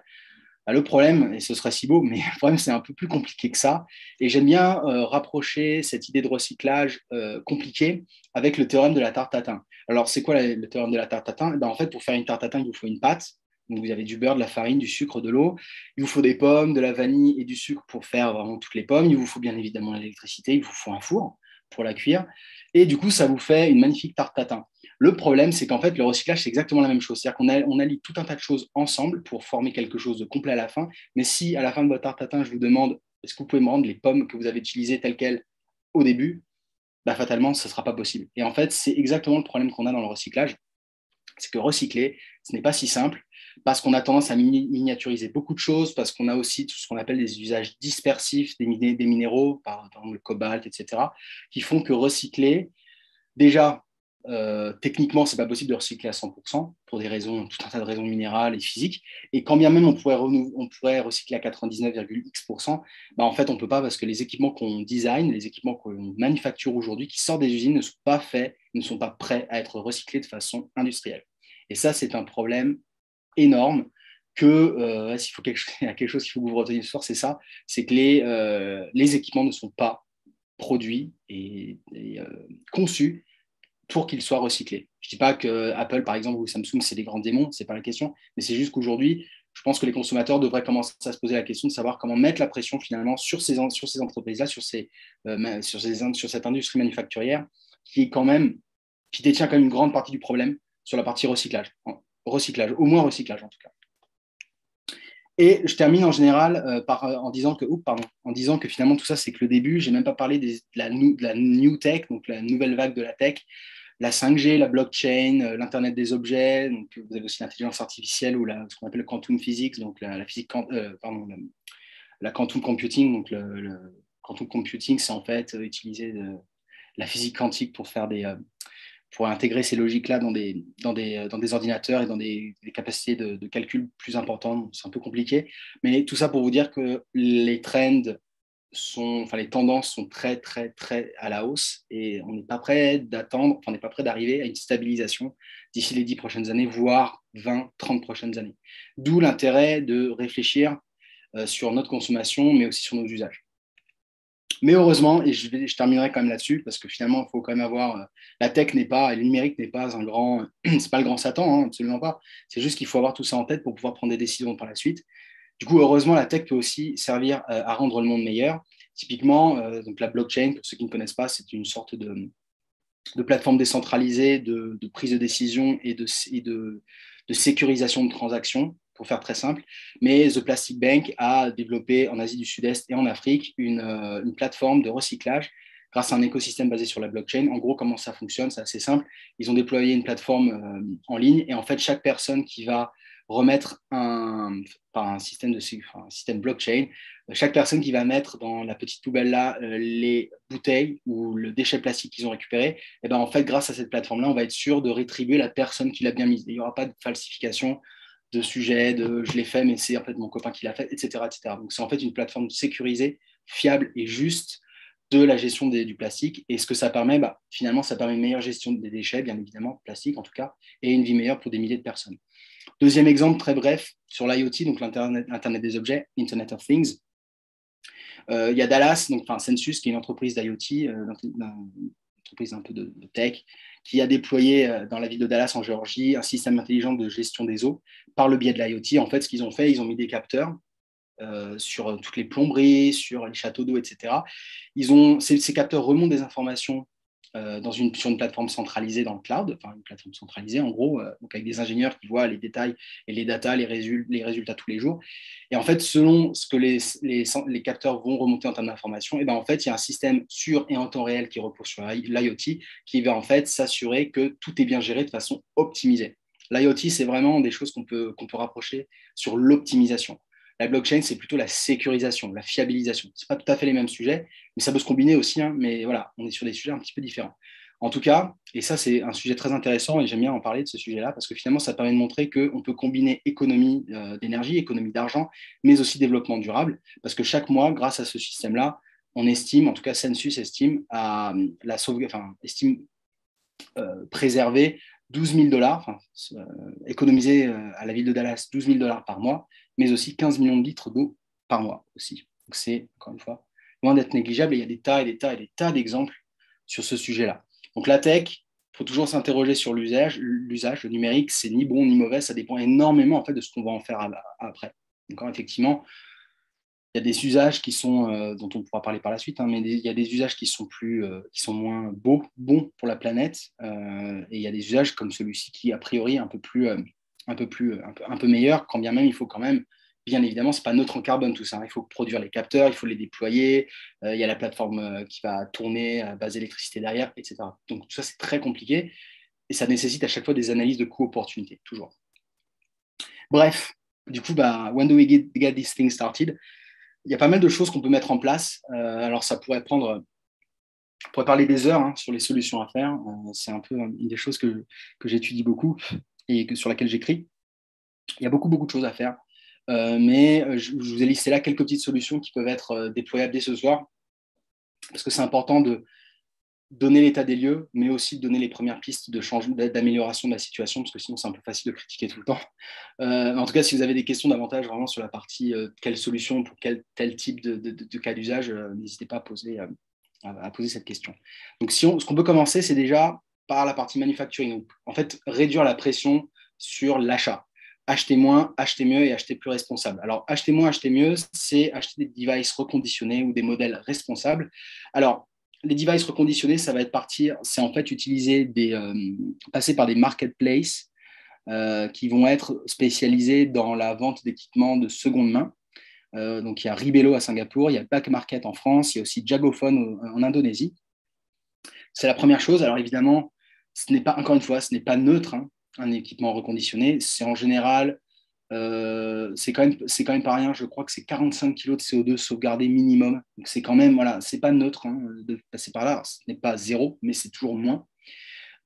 Le problème, et ce serait si beau, mais le problème, c'est un peu plus compliqué que ça. Et j'aime bien rapprocher cette idée de recyclage compliquée avec le théorème de la tarte tatin. Alors, c'est quoi le théorème de la tarte tatin? En fait, pour faire une tarte tatin, il vous faut une pâte. Donc, vous avez du beurre, de la farine, du sucre, de l'eau. Il vous faut des pommes, de la vanille et du sucre pour faire vraiment toutes les pommes. Il vous faut bien évidemment l'électricité. Il vous faut un four pour la cuire. Et du coup, ça vous fait une magnifique tarte tatin. Le problème, c'est qu'en fait, le recyclage, c'est exactement la même chose. C'est-à-dire qu'on allie tout un tas de choses ensemble pour former quelque chose de complet à la fin. Mais si, à la fin de votre tarte tatin, je vous demande, est-ce que vous pouvez me rendre les pommes que vous avez utilisées telles quelles au début, bah, fatalement, ce ne sera pas possible. Et en fait, c'est exactement le problème qu'on a dans le recyclage. C'est que recycler, ce n'est pas si simple parce qu'on a tendance à miniaturiser beaucoup de choses, parce qu'on a aussi tout ce qu'on appelle des usages dispersifs des minéraux, par exemple le cobalt, etc., qui font que recycler, déjà, techniquement, ce n'est pas possible de recycler à 100% pour des raisons, tout un tas de raisons minérales et physiques. Et quand bien même on pourrait recycler à 99,x%, bah en fait, on ne peut pas parce que les équipements qu'on design, les équipements qu'on manufacture aujourd'hui, qui sortent des usines, ne sont pas faits, ne sont pas prêts à être recyclés de façon industrielle. Et ça, c'est un problème énorme que, s'il faut il y a quelque chose qu'il faut que vous reteniez ce soir, c'est ça, c'est que les équipements ne sont pas produits et conçus pour qu'ils soient recyclés. Je ne dis pas que Apple, par exemple, ou Samsung, c'est des grands démons, ce n'est pas la question, mais c'est juste qu'aujourd'hui, je pense que les consommateurs devraient commencer à se poser la question de savoir comment mettre la pression finalement sur ces entreprises-là, sur cette industrie manufacturière qui est quand même, qui détient quand même une grande partie du problème sur la partie recyclage, au moins recyclage en tout cas. Et je termine en général en disant que finalement tout ça c'est que le début. J'ai même pas parlé de la new tech, donc la nouvelle vague de la tech, la 5G, la blockchain, l'Internet des objets. Donc vous avez aussi l'intelligence artificielle ou ce qu'on appelle le quantum physics, donc la physique, la quantum computing. Donc le quantum computing, c'est en fait utiliser la physique quantique pour intégrer ces logiques-là dans des ordinateurs et dans des capacités de calcul plus importantes. C'est un peu compliqué. Mais tout ça pour vous dire que les tendances sont très, très, très à la hausse et on n'est pas prêt on n'est pas prêt d'arriver à une stabilisation d'ici les 10 prochaines années, voire 20, 30 prochaines années. D'où l'intérêt de réfléchir sur notre consommation, mais aussi sur nos usages. Mais heureusement, et je terminerai quand même là-dessus, parce que finalement, il faut quand même avoir. La tech n'est pas, et le numérique n'est pas un grand. C'est pas le grand Satan, hein, absolument pas. C'est juste qu'il faut avoir tout ça en tête pour pouvoir prendre des décisions par la suite. Du coup, heureusement, la tech peut aussi servir à rendre le monde meilleur. Typiquement, donc la blockchain, pour ceux qui ne connaissent pas, c'est une sorte de plateforme décentralisée de prise de décision et de sécurisation de transactions, pour faire très simple. Mais The Plastic Bank a développé en Asie du Sud-Est et en Afrique une plateforme de recyclage grâce à un écosystème basé sur la blockchain. En gros, comment ça fonctionne? C'est assez simple. Ils ont déployé une plateforme en ligne et en fait, chaque personne qui va remettre par un système blockchain, chaque personne qui va mettre dans la petite poubelle là les bouteilles ou le déchet plastique qu'ils ont récupéré, et ben en fait, grâce à cette plateforme là, on va être sûr de rétribuer la personne qui l'a bien mise. Il n'y aura pas de falsification de sujet, de je l'ai fait, mais c'est en fait mon copain qui l'a fait, etc., etc. Donc c'est en fait une plateforme sécurisée, fiable et juste de la gestion du plastique. Et ce que ça permet, finalement, ça permet une meilleure gestion des déchets, bien évidemment, plastique en tout cas, et une vie meilleure pour des milliers de personnes. Deuxième exemple, très bref, sur l'IoT, donc l'Internet des objets, Internet of Things. Il y a Dallas, donc Sensus, qui est une entreprise d'IoT, une entreprise un peu de tech, qui a déployé dans la ville de Dallas, en Géorgie, un système intelligent de gestion des eaux par le biais de l'IoT. En fait, ce qu'ils ont fait, ils ont mis des capteurs sur toutes les plomberies, sur les châteaux d'eau, etc. Ces capteurs remontent des informations sur une plateforme centralisée dans le cloud, enfin une plateforme centralisée en gros, donc avec des ingénieurs qui voient les détails et les data, les résultats tous les jours. Et en fait, selon ce que les capteurs vont remonter en termes d'informations, et ben en fait, il y a un système sûr et en temps réel qui repose sur l'IoT qui va en fait s'assurer que tout est bien géré de façon optimisée. L'IoT, c'est vraiment des choses qu'on peut rapprocher sur l'optimisation. La blockchain, c'est plutôt la sécurisation, la fiabilisation. Ce n'est pas tout à fait les mêmes sujets, mais ça peut se combiner aussi. Hein, mais voilà, on est sur des sujets un petit peu différents. En tout cas, et ça, c'est un sujet très intéressant et j'aime bien en parler de ce sujet-là parce que finalement, ça permet de montrer qu'on peut combiner économie d'énergie, économie d'argent, mais aussi développement durable. Parce que chaque mois, grâce à ce système-là, on estime, en tout cas, Sensus estime, préserver 12 000 $, économiser à la ville de Dallas 12 000 $ par mois, mais aussi 15 millions de litres d'eau par mois aussi. Donc c'est, encore une fois, loin d'être négligeable et il y a des tas et des tas et des tas d'exemples sur ce sujet-là. Donc la tech, il faut toujours s'interroger sur l'usage. Le numérique, c'est ni bon ni mauvais, ça dépend énormément en fait de ce qu'on va en faire après. Donc effectivement, Il y a des usages qui sont, dont on pourra parler par la suite, hein, mais il y a des usages qui sont, qui sont moins bons pour la planète. Et il y a des usages comme celui-ci qui, a priori, est un peu meilleur, quand bien même il faut quand même, bien évidemment, ce n'est pas neutre en carbone tout ça. Hein. Il faut produire les capteurs, il faut les déployer, il y a la plateforme qui va tourner à base d'électricité derrière, etc. Donc tout ça, c'est très compliqué et ça nécessite à chaque fois des analyses de coût-opportunité, toujours. Bref, du coup, when do we get this thing started? Il y a pas mal de choses qu'on peut mettre en place. Alors, ça pourrait prendre, on pourrait parler des heures, hein, sur les solutions à faire. C'est un peu une des choses que j'étudie beaucoup et sur laquelle j'écris. Il y a beaucoup de choses à faire. Mais je vous ai listé là quelques petites solutions qui peuvent être déployables dès ce soir, parce que c'est important de donner l'état des lieux, mais aussi de donner les premières pistes d'amélioration de la situation, parce que sinon c'est un peu facile de critiquer tout le temps. En tout cas, si vous avez des questions davantage vraiment sur la partie quelle solution pour tel type de cas d'usage, n'hésitez pas à poser cette question. Donc ce qu'on peut commencer, c'est déjà par la partie manufacturing. En fait, réduire la pression sur l'achat. Acheter moins, acheter mieux et acheter plus responsable. Alors, acheter moins, acheter mieux, c'est acheter des devices reconditionnés ou des modèles responsables. Alors, les devices reconditionnés, ça va être c'est en fait passer par des marketplaces qui vont être spécialisés dans la vente d'équipements de seconde main. Donc, il y a Ribello à Singapour, il y a Back Market en France, il y a aussi Jagophone en Indonésie. C'est la première chose. Alors, évidemment, encore une fois, ce n'est pas neutre, hein, un équipement reconditionné. C'est en général, c'est quand même pas rien. Je crois que c'est 45 kg de CO2 sauvegardé minimum. Donc, c'est quand même, voilà, c'est pas neutre, hein, de passer par là. Ce n'est pas zéro, mais c'est toujours moins.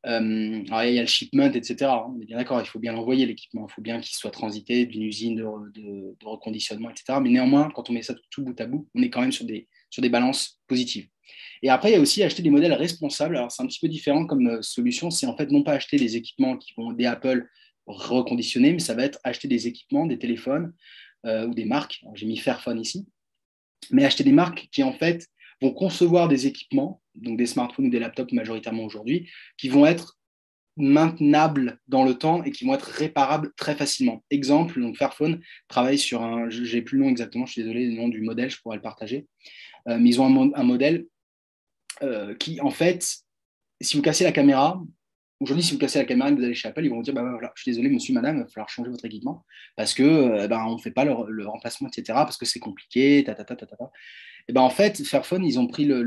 Alors, il y a le shipment, etc. On est bien d'accord, il faut bien l'envoyer, l'équipement. Il faut bien qu'il soit transité d'une usine de reconditionnement, etc. Mais néanmoins, quand on met ça tout bout à bout, on est quand même sur des balances positives. Et après, il y a aussi acheter des modèles responsables. Alors, c'est un petit peu différent comme solution. C'est en fait non pas acheter des équipements qui vont des Apple reconditionnés, mais ça va être acheter des équipements, des téléphones ou des marques. J'ai mis Fairphone ici. Mais acheter des marques qui, en fait, vont concevoir des équipements, donc des smartphones ou des laptops majoritairement aujourd'hui, qui vont être maintenables dans le temps et qui vont être réparables très facilement. Exemple, donc Fairphone travaille sur j'ai plus le nom exactement, je suis désolé, le nom du modèle, je pourrais le partager, mais ils ont un modèle qui, en fait, si vous cassez la caméra, aujourd'hui, si vous cassez la caméra et que vous allez chez Apple, ils vont vous dire voilà, je suis désolé, monsieur, madame, il va falloir changer votre équipement parce que on ne fait pas le remplacement, etc., parce que c'est compliqué, Et en fait, Fairphone, ils ont pris le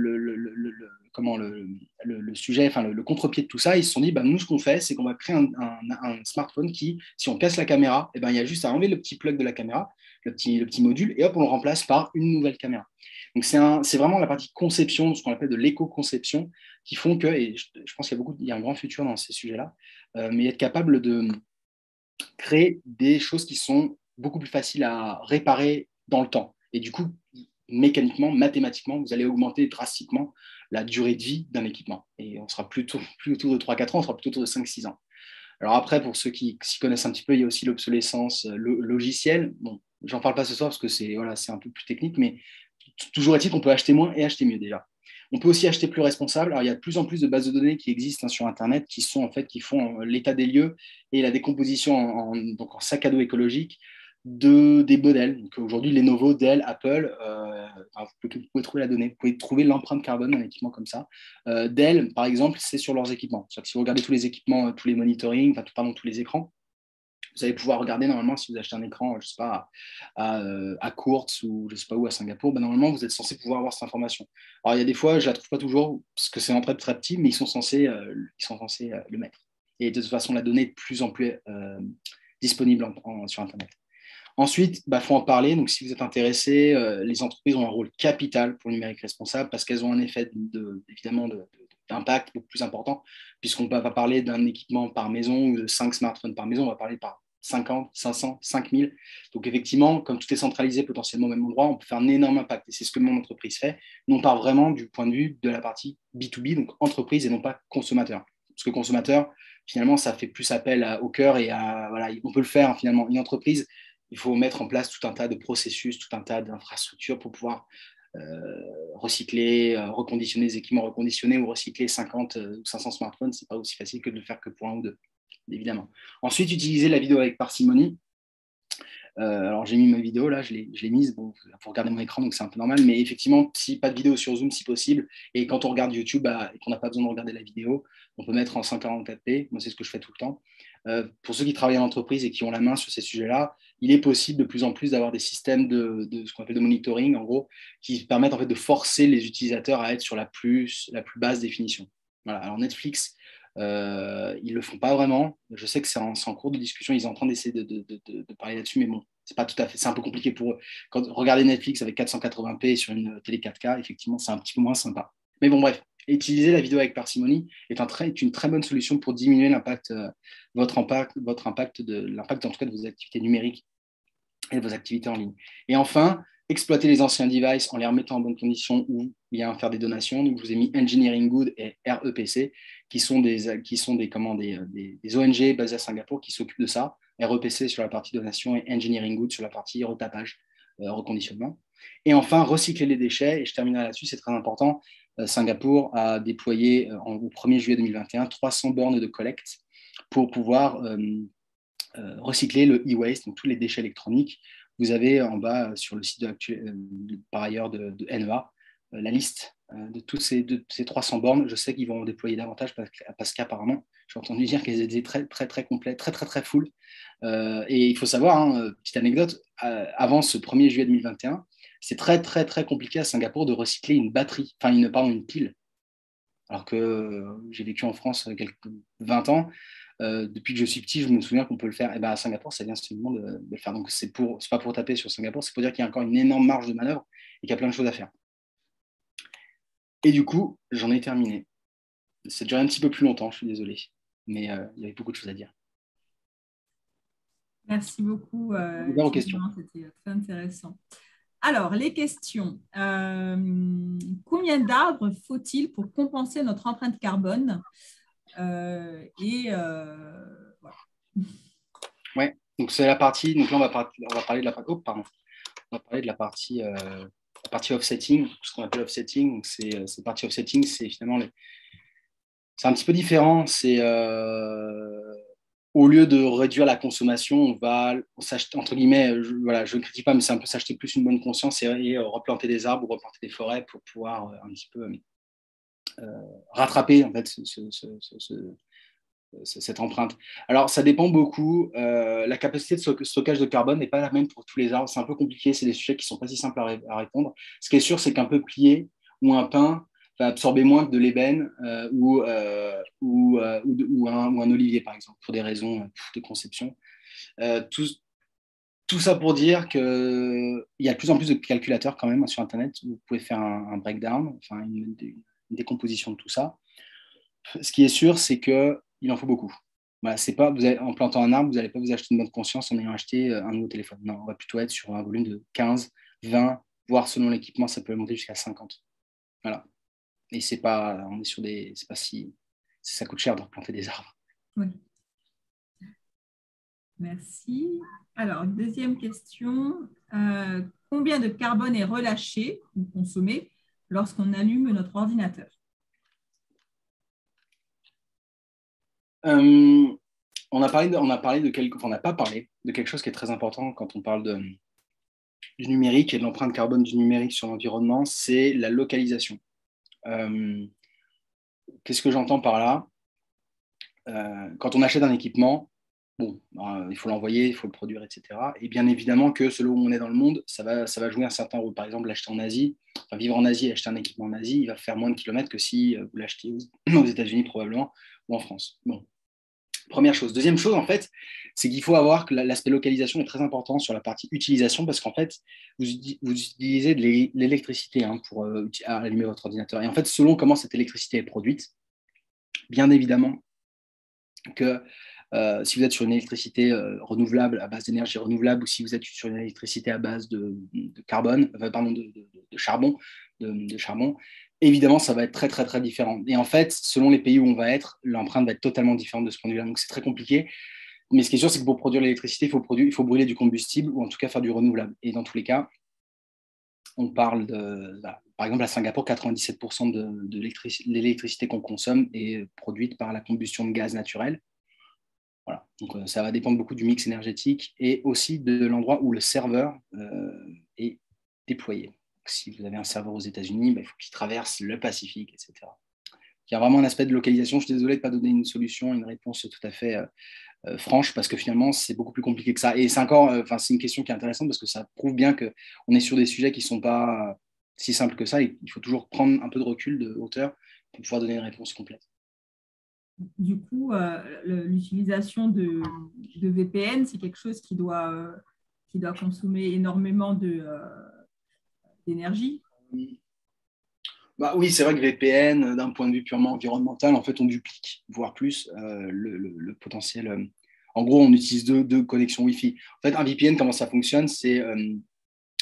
sujet, enfin le contre-pied de tout ça. Ils se sont dit nous, ce qu'on fait, c'est qu'on va créer un smartphone qui, si on casse la caméra, il y a juste à enlever le petit plug de la caméra, le petit module, et hop, on le remplace par une nouvelle caméra. Donc, c'est vraiment la partie conception, ce qu'on appelle de l'éco-conception, qui font que, et je pense qu'il y a un grand futur dans ces sujets-là, mais être capable de créer des choses qui sont beaucoup plus faciles à réparer dans le temps. Et du coup, mécaniquement, mathématiquement, vous allez augmenter drastiquement la durée de vie d'un équipement. Et on sera plus autour de 3-4 ans, on sera plutôt autour de 5-6 ans. Alors après, pour ceux qui s'y connaissent un petit peu, il y a aussi l'obsolescence logicielle. Bon, j'en parle pas ce soir parce que c'est un peu plus technique, mais toujours est-il qu'on peut acheter moins et acheter mieux déjà. On peut aussi acheter plus responsable. Alors, il y a de plus en plus de bases de données qui existent sur Internet qui font l'état des lieux et la décomposition en sac à dos écologique des modèles. Donc, aujourd'hui, Lenovo, Dell, Apple, vous pouvez trouver la donnée. Vous pouvez trouver l'empreinte carbone d'un équipement comme ça. Dell, par exemple, c'est sur leurs équipements. C'est-à-dire que si vous regardez tous les équipements, tous les monitoring, tous les écrans, vous allez pouvoir regarder normalement si vous achetez un écran, je sais pas, à Kurtz ou je sais pas où à Singapour, normalement vous êtes censé pouvoir avoir cette information. Alors il y a des fois, je la trouve pas toujours parce que c'est en très très petit, mais ils sont censés le mettre. Et de toute façon, la donnée est de plus en plus disponible sur Internet. Ensuite, faut en parler. Donc, si vous êtes intéressé, les entreprises ont un rôle capital pour le numérique responsable parce qu'elles ont un effet évidemment d'impact beaucoup plus important, puisqu'on ne va pas parler d'un équipement par maison ou de 5 smartphones par maison, on va parler par 50, 500, 5000. Donc, effectivement, comme tout est centralisé potentiellement au même endroit, on peut faire un énorme impact. Et c'est ce que mon entreprise fait. Nous, on part vraiment du point de vue de la partie B2B, donc entreprise et non pas consommateur. Parce que consommateur, finalement, ça fait plus appel au cœur et on peut le faire, finalement. Une entreprise, il faut mettre en place tout un tas de processus, tout un tas d'infrastructures pour pouvoir recycler, reconditionner des équipements reconditionnés ou recycler 50 ou 500 smartphones. Ce n'est pas aussi facile que de le faire que pour un ou deux, évidemment. Ensuite, utiliser la vidéo avec parcimonie. Alors, j'ai mis ma vidéo là, je l'ai mise. Bon, vous regardez mon écran, donc c'est un peu normal. Mais effectivement, si pas de vidéo sur Zoom, si possible. Et quand on regarde YouTube et qu'on n'a pas besoin de regarder la vidéo, on peut mettre en 144p. Moi, c'est ce que je fais tout le temps. Pour ceux qui travaillent en entreprise et qui ont la main sur ces sujets-là, il est possible de plus en plus d'avoir des systèmes de ce qu'on appelle de monitoring, en gros, qui permettent en fait de forcer les utilisateurs à être sur la plus basse définition. Voilà. Alors Netflix, ils ne le font pas vraiment. Je sais que c'est en cours de discussion. Ils sont en train d'essayer de parler là-dessus, mais bon, c'est pas tout à fait. C'est un peu compliqué pour eux. Quand regardez Netflix avec 480p sur une télé 4K, effectivement, c'est un petit peu moins sympa. Mais bon, bref, utiliser la vidéo avec parcimonie est une très bonne solution pour diminuer l'impact, votre impact l'impact en tout cas de vos activités numériques et de vos activités en ligne. Et enfin, exploiter les anciens devices en les remettant en bonne condition ou bien faire des donations. Donc, je vous ai mis Engineering Good et REPC, qui sont des ONG basées à Singapour qui s'occupent de ça. REPC sur la partie donation et Engineering Good sur la partie retapage, reconditionnement. Et enfin, recycler les déchets. Et je terminerai là-dessus, c'est très important. Singapour a déployé au 1er juillet 2021 300 bornes de collecte pour pouvoir recycler le e-waste, donc tous les déchets électroniques. Vous avez en bas sur le site par ailleurs de NEA la liste de ces 300 bornes. Je sais qu'ils vont en déployer davantage parce qu'apparemment, j'ai entendu dire qu'elles étaient très, très, très complètes, très, très, très full. Et il faut savoir, petite anecdote, avant ce 1er juillet 2021, c'est très, très, très compliqué à Singapour de recycler une batterie, une pile. Alors que j'ai vécu en France quelques 20 ans. Depuis que je suis petit, je me souviens qu'on peut le faire. Et ben à Singapour, ça vient seulement de le faire. Donc, c'est pas pour taper sur Singapour, c'est pour dire qu'il y a encore une énorme marge de manœuvre et qu'il y a plein de choses à faire. Et du coup, j'en ai terminé. Ça a duré un petit peu plus longtemps, je suis désolé. Mais il y avait beaucoup de choses à dire. Merci beaucoup, Aux questions. c'était très intéressant. Alors, les questions. Combien d'arbres faut-il pour compenser notre empreinte carbone voilà. Ouais, donc c'est la partie. Donc là, on va parler de la partie. Oh, pardon. On va parler de la partie offsetting, ce qu'on appelle offsetting. Donc, cette partie offsetting, c'est finalement c'est un petit peu différent. C'est au lieu de réduire la consommation, on va s'acheter, entre guillemets, je ne critique pas, mais c'est un peu s'acheter plus une bonne conscience et replanter des arbres ou replanter des forêts pour pouvoir un petit peu rattraper en fait cette empreinte. Alors, ça dépend beaucoup. La capacité de stockage de carbone n'est pas la même pour tous les arbres. C'est un peu compliqué. C'est des sujets qui ne sont pas si simples à répondre. Ce qui est sûr, c'est qu'un peuplier ou un pin va absorber moins que de l'ébène ou un olivier, par exemple, pour des raisons de conception. Tout ça pour dire qu'il y a de plus en plus de calculateurs quand même sur Internet où vous pouvez faire un breakdown, enfin une décomposition de tout ça. Ce qui est sûr, c'est qu'il en faut beaucoup. Voilà, c'est pas, en plantant un arbre, vous n'allez pas vous acheter une bonne conscience en ayant acheté un nouveau téléphone. Non, on va plutôt être sur un volume de 15, 20, voire selon l'équipement, ça peut monter jusqu'à 50. Voilà. Et c'est pas, on est sur des, c'est pas si, ça coûte cher de planter des arbres. Oui. Merci. Alors, deuxième question. Combien de carbone est relâché ou consommé lorsqu'on allume notre ordinateur? On n'a pas parlé de quelque chose qui est très important quand on parle du numérique et de l'empreinte carbone du numérique sur l'environnement, c'est la localisation. Qu'est-ce que j'entends par là? Quand on achète un équipement, bon, il faut l'envoyer, il faut le produire, etc. Et bien évidemment que selon où on est dans le monde, ça va jouer un certain rôle. Par exemple, l'acheter en Asie, vivre en Asie et acheter un équipement en Asie, il va faire moins de kilomètres que si vous l'achetez aux États-Unis probablement ou en France. Bon. Première chose. Deuxième chose, en fait, c'est qu'il faut avoir que l'aspect localisation est très important sur la partie utilisation parce qu'en fait, vous utilisez de l'électricité pour allumer votre ordinateur. Et en fait, selon comment cette électricité est produite, bien évidemment que si vous êtes sur une électricité renouvelable, à base d'énergie renouvelable, ou si vous êtes sur une électricité à base de charbon, évidemment, ça va être très, très, très différent. Et en fait, selon les pays où on va être, l'empreinte va être totalement différente de ce point de vue-là. Donc, c'est très compliqué. Mais ce qui est sûr, c'est que pour produire l'électricité, il faut brûler du combustible ou en tout cas faire du renouvelable. Et dans tous les cas, on parle par exemple, à Singapour, 97% de l'électricité qu'on consomme est produite par la combustion de gaz naturel. Voilà. Donc, ça va dépendre beaucoup du mix énergétique et aussi de l'endroit où le serveur est déployé. Donc, si vous avez un serveur aux États-Unis, il faut qu'il traverse le Pacifique, etc. Il y a vraiment un aspect de localisation. Je suis désolé de ne pas donner une solution, une réponse tout à fait franche, parce que finalement, c'est beaucoup plus compliqué que ça. Et c'est encore, c'est une question qui est intéressante parce que ça prouve bien qu'on est sur des sujets qui ne sont pas si simples que ça. Et il faut toujours prendre un peu de recul, de hauteur, pour pouvoir donner une réponse complète. Du coup, l'utilisation de VPN, c'est quelque chose qui doit consommer énormément d'énergie. Bah, oui, c'est vrai que VPN, d'un point de vue purement environnemental, en fait, on duplique, voire plus, le potentiel. En gros, on utilise deux connexions Wi-Fi. En fait, un VPN, comment ça fonctionne? C'est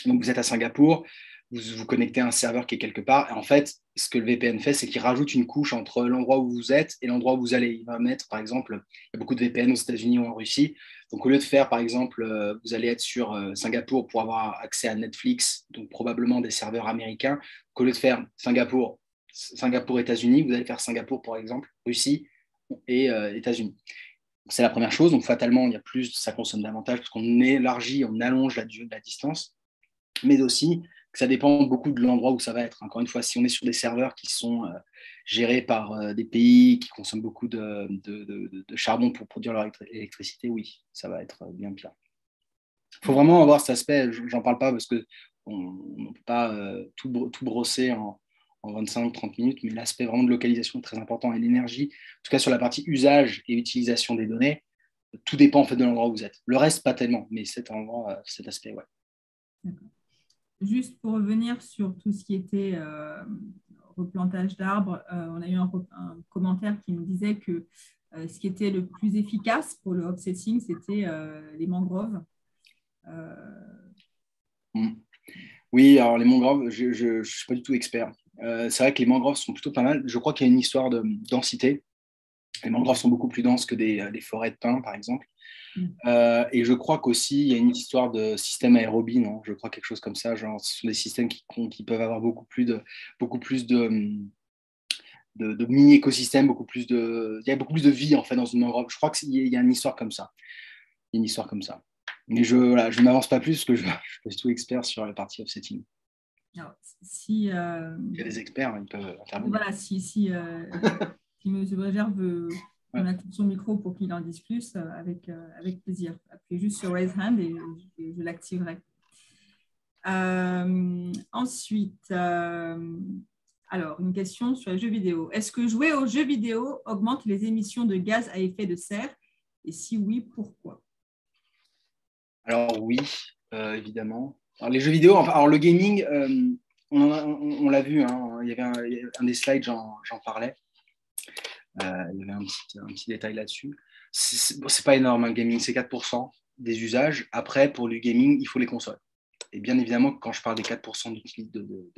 donc vous êtes à Singapour, vous vous connectez à un serveur qui est quelque part. Et en fait, ce que le VPN fait, c'est qu'il rajoute une couche entre l'endroit où vous êtes et l'endroit où vous allez. Il va mettre, par exemple, il y a beaucoup de VPN aux États-Unis ou en Russie. Donc, au lieu de faire, par exemple, vous allez être sur Singapour pour avoir accès à Netflix, donc probablement des serveurs américains. Donc, au lieu de faire Singapour, États-Unis, vous allez faire Singapour, par exemple, Russie et États-Unis. C'est la première chose. Donc, fatalement, il y a plus, ça consomme davantage parce qu'on élargit, on allonge la durée de la distance, mais aussi que ça dépend beaucoup de l'endroit où ça va être. Encore une fois, si on est sur des serveurs qui sont gérés par des pays qui consomment beaucoup de charbon pour produire leur électricité, oui, ça va être bien pire. Il faut vraiment avoir cet aspect, j'en parle pas parce qu'on ne peut pas tout brosser en 25-30 minutes, mais l'aspect vraiment de localisation est très important. Et l'énergie, en tout cas sur la partie usage et utilisation des données, tout dépend en fait de l'endroit où vous êtes. Le reste, pas tellement, mais cet aspect, ouais. D'accord. Juste pour revenir sur tout ce qui était replantage d'arbres, on a eu un commentaire qui nous disait que ce qui était le plus efficace pour le offsetting, c'était les mangroves. Oui, alors les mangroves, je ne suis pas du tout expert. C'est vrai que les mangroves sont plutôt pas mal. Je crois qu'il y a une histoire de densité. Les mangroves sont beaucoup plus denses que des forêts de pins, par exemple. Et je crois qu'aussi, il y a une histoire de système aérobie, non? Je crois quelque chose comme ça. Genre, ce sont des systèmes qui peuvent avoir beaucoup plus de mini-écosystèmes, il y a beaucoup plus de vie en fait dans une mangrove. Je crois qu'il y a une histoire comme ça. Une histoire comme ça. Mais je ne m'avance pas plus parce que je ne suis pas du tout expert sur la partie offsetting. Alors, il y a des experts, ils peuvent intervenir. Voilà, si M. Bréger veut qu'on active son micro pour qu'il en dise plus, avec plaisir. Appuyez juste sur Raise Hand et je l'activerai. Ensuite, alors, une question sur les jeux vidéo. Est-ce que jouer aux jeux vidéo augmente les émissions de gaz à effet de serre? Et si oui, pourquoi? Alors oui, évidemment. Alors, les jeux vidéo, alors le gaming, on l'a vu, hein, il y avait un des slides, j'en parlais. Il y avait un petit détail là-dessus. C'est pas énorme, un gaming, c'est 4% des usages. Après, pour du gaming, il faut les consoles. Et bien évidemment, quand je parle des 4% de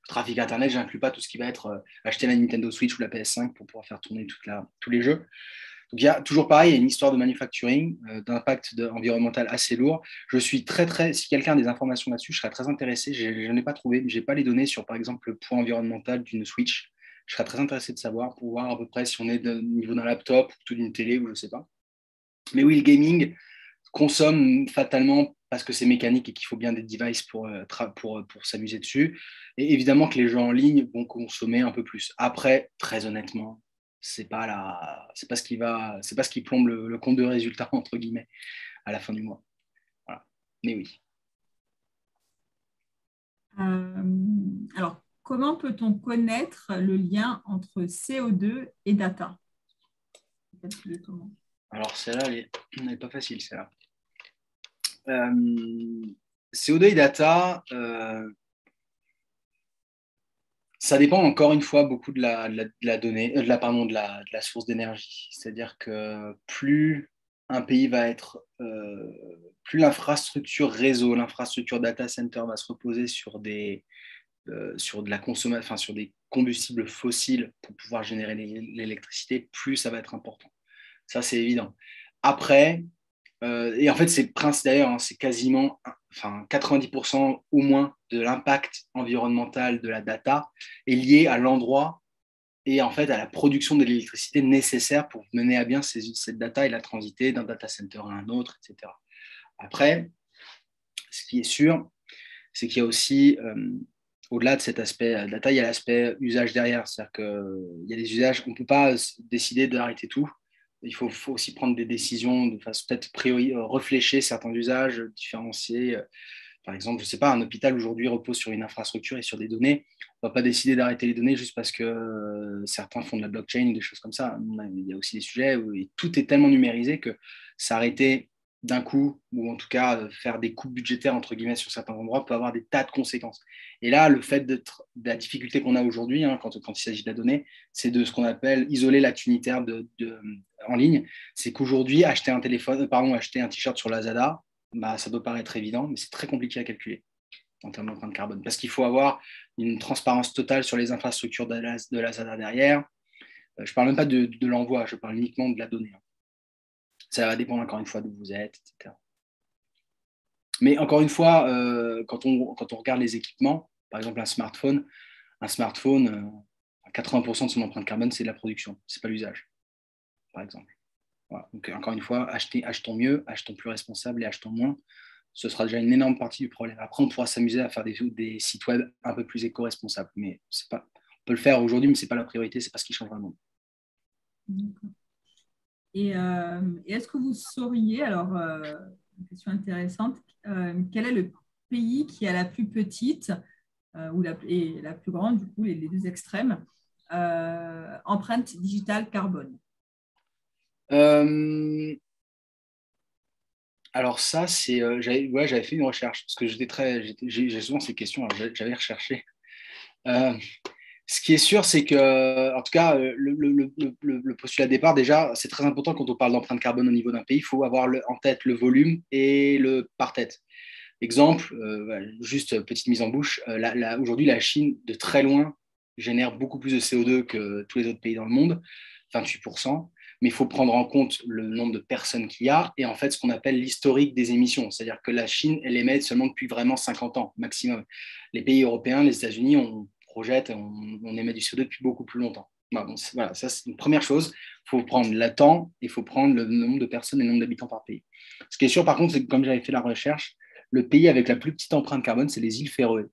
trafic Internet, je n'inclus pas tout ce qui va être acheter la Nintendo Switch ou la PS5 pour pouvoir faire tourner tous les jeux. Donc, il y a toujours pareil, il y a une histoire de manufacturing, d'impact environnemental assez lourd. Je suis si quelqu'un a des informations là-dessus, je serais très intéressé. Je n'en ai pas trouvé, je n'ai pas les données sur, par exemple, le poids environnemental d'une Switch. Je serais très intéressé de savoir, pour voir à peu près si on est au niveau d'un laptop ou d'une télé ou je ne sais pas. Mais oui, le gaming consomme fatalement parce que c'est mécanique et qu'il faut bien des devices pour s'amuser dessus. Et évidemment que les jeux en ligne vont consommer un peu plus. Après, très honnêtement, c'est pas ce qui plombe le compte de résultat entre guillemets à la fin du mois. Voilà. Mais oui. Alors, comment peut-on connaître le lien entre CO2 et data? Alors, celle-là, elle n'est pas facile, celle-là. CO2 et data, ça dépend encore une fois beaucoup de la donnée, de la source d'énergie. C'est-à-dire que plus un pays va être, plus l'infrastructure réseau, l'infrastructure data center va se reposer sur sur de la consommation, sur des combustibles fossiles pour pouvoir générer l'électricité, plus ça va être important. Ça, c'est évident. Après, et en fait, d'ailleurs, hein, c'est quasiment 90% au moins de l'impact environnemental de la data est lié à l'endroit et en fait à la production de l'électricité nécessaire pour mener à bien cette data et la transiter d'un data center à un autre, etc. Après, ce qui est sûr, c'est qu'il y a aussi, au-delà de cet aspect data, il y a l'aspect usage derrière. C'est-à-dire qu'il y a des usages, on ne peut pas décider d'arrêter tout. Il faut aussi prendre des décisions de façon peut-être réfléchir certains usages, différencier. Par exemple, je ne sais pas, un hôpital aujourd'hui repose sur une infrastructure et sur des données. On ne va pas décider d'arrêter les données juste parce que certains font de la blockchain ou des choses comme ça. Il y a aussi des sujets où tout est tellement numérisé que s'arrêter d'un coup, ou en tout cas faire des coupes budgétaires entre guillemets sur certains endroits peut avoir des tas de conséquences. Et là, le fait de la difficulté qu'on a aujourd'hui, quand il s'agit de la donnée, c'est de ce qu'on appelle isoler l'acte unitaire en ligne. C'est qu'aujourd'hui, acheter un t-shirt sur Lazada, bah, ça peut paraître évident, mais c'est très compliqué à calculer en termes d'empreinte carbone, parce qu'il faut avoir une transparence totale sur les infrastructures de Lazada derrière. Je ne parle même pas de l'envoi, je parle uniquement de la donnée. Ça va dépendre encore une fois d'où vous êtes, etc. Mais encore une fois, quand on regarde les équipements, par exemple un smartphone, 80% de son empreinte carbone, c'est de la production, ce n'est pas l'usage, par exemple. Voilà. Donc, encore une fois, achetons mieux, achetons plus responsable et achetons moins. Ce sera déjà une énorme partie du problème. Après, on pourra s'amuser à faire des sites web un peu plus éco-responsables. Mais on peut le faire aujourd'hui, mais ce n'est pas la priorité, ce n'est pas ce qui change vraiment. Et est-ce que vous sauriez, alors, une question intéressante, quel est le pays qui a la plus petite et la plus grande, du coup, les deux extrêmes, empreinte digitale carbone? Alors ça, j'avais fait une recherche, parce que j'ai souvent ces questions, alors j'avais recherché. Ce qui est sûr, c'est que, en tout cas, le postulat de départ, déjà, c'est très important quand on parle d'empreinte carbone au niveau d'un pays, il faut avoir en tête le volume et le par tête. Exemple, juste petite mise en bouche, aujourd'hui, la Chine, de très loin, génère beaucoup plus de CO2 que tous les autres pays dans le monde, 28%, mais il faut prendre en compte le nombre de personnes qu'il y a et en fait ce qu'on appelle l'historique des émissions. C'est-à-dire que la Chine, elle émet seulement depuis vraiment 50 ans maximum. Les pays européens, les États-Unis, on émet du CO2 depuis beaucoup plus longtemps. Voilà, ça c'est une première chose. Il faut prendre le temps, il faut prendre le nombre de personnes et le nombre d'habitants par pays. Ce qui est sûr par contre, c'est que comme j'avais fait la recherche, le pays avec la plus petite empreinte carbone, c'est les îles Féroé.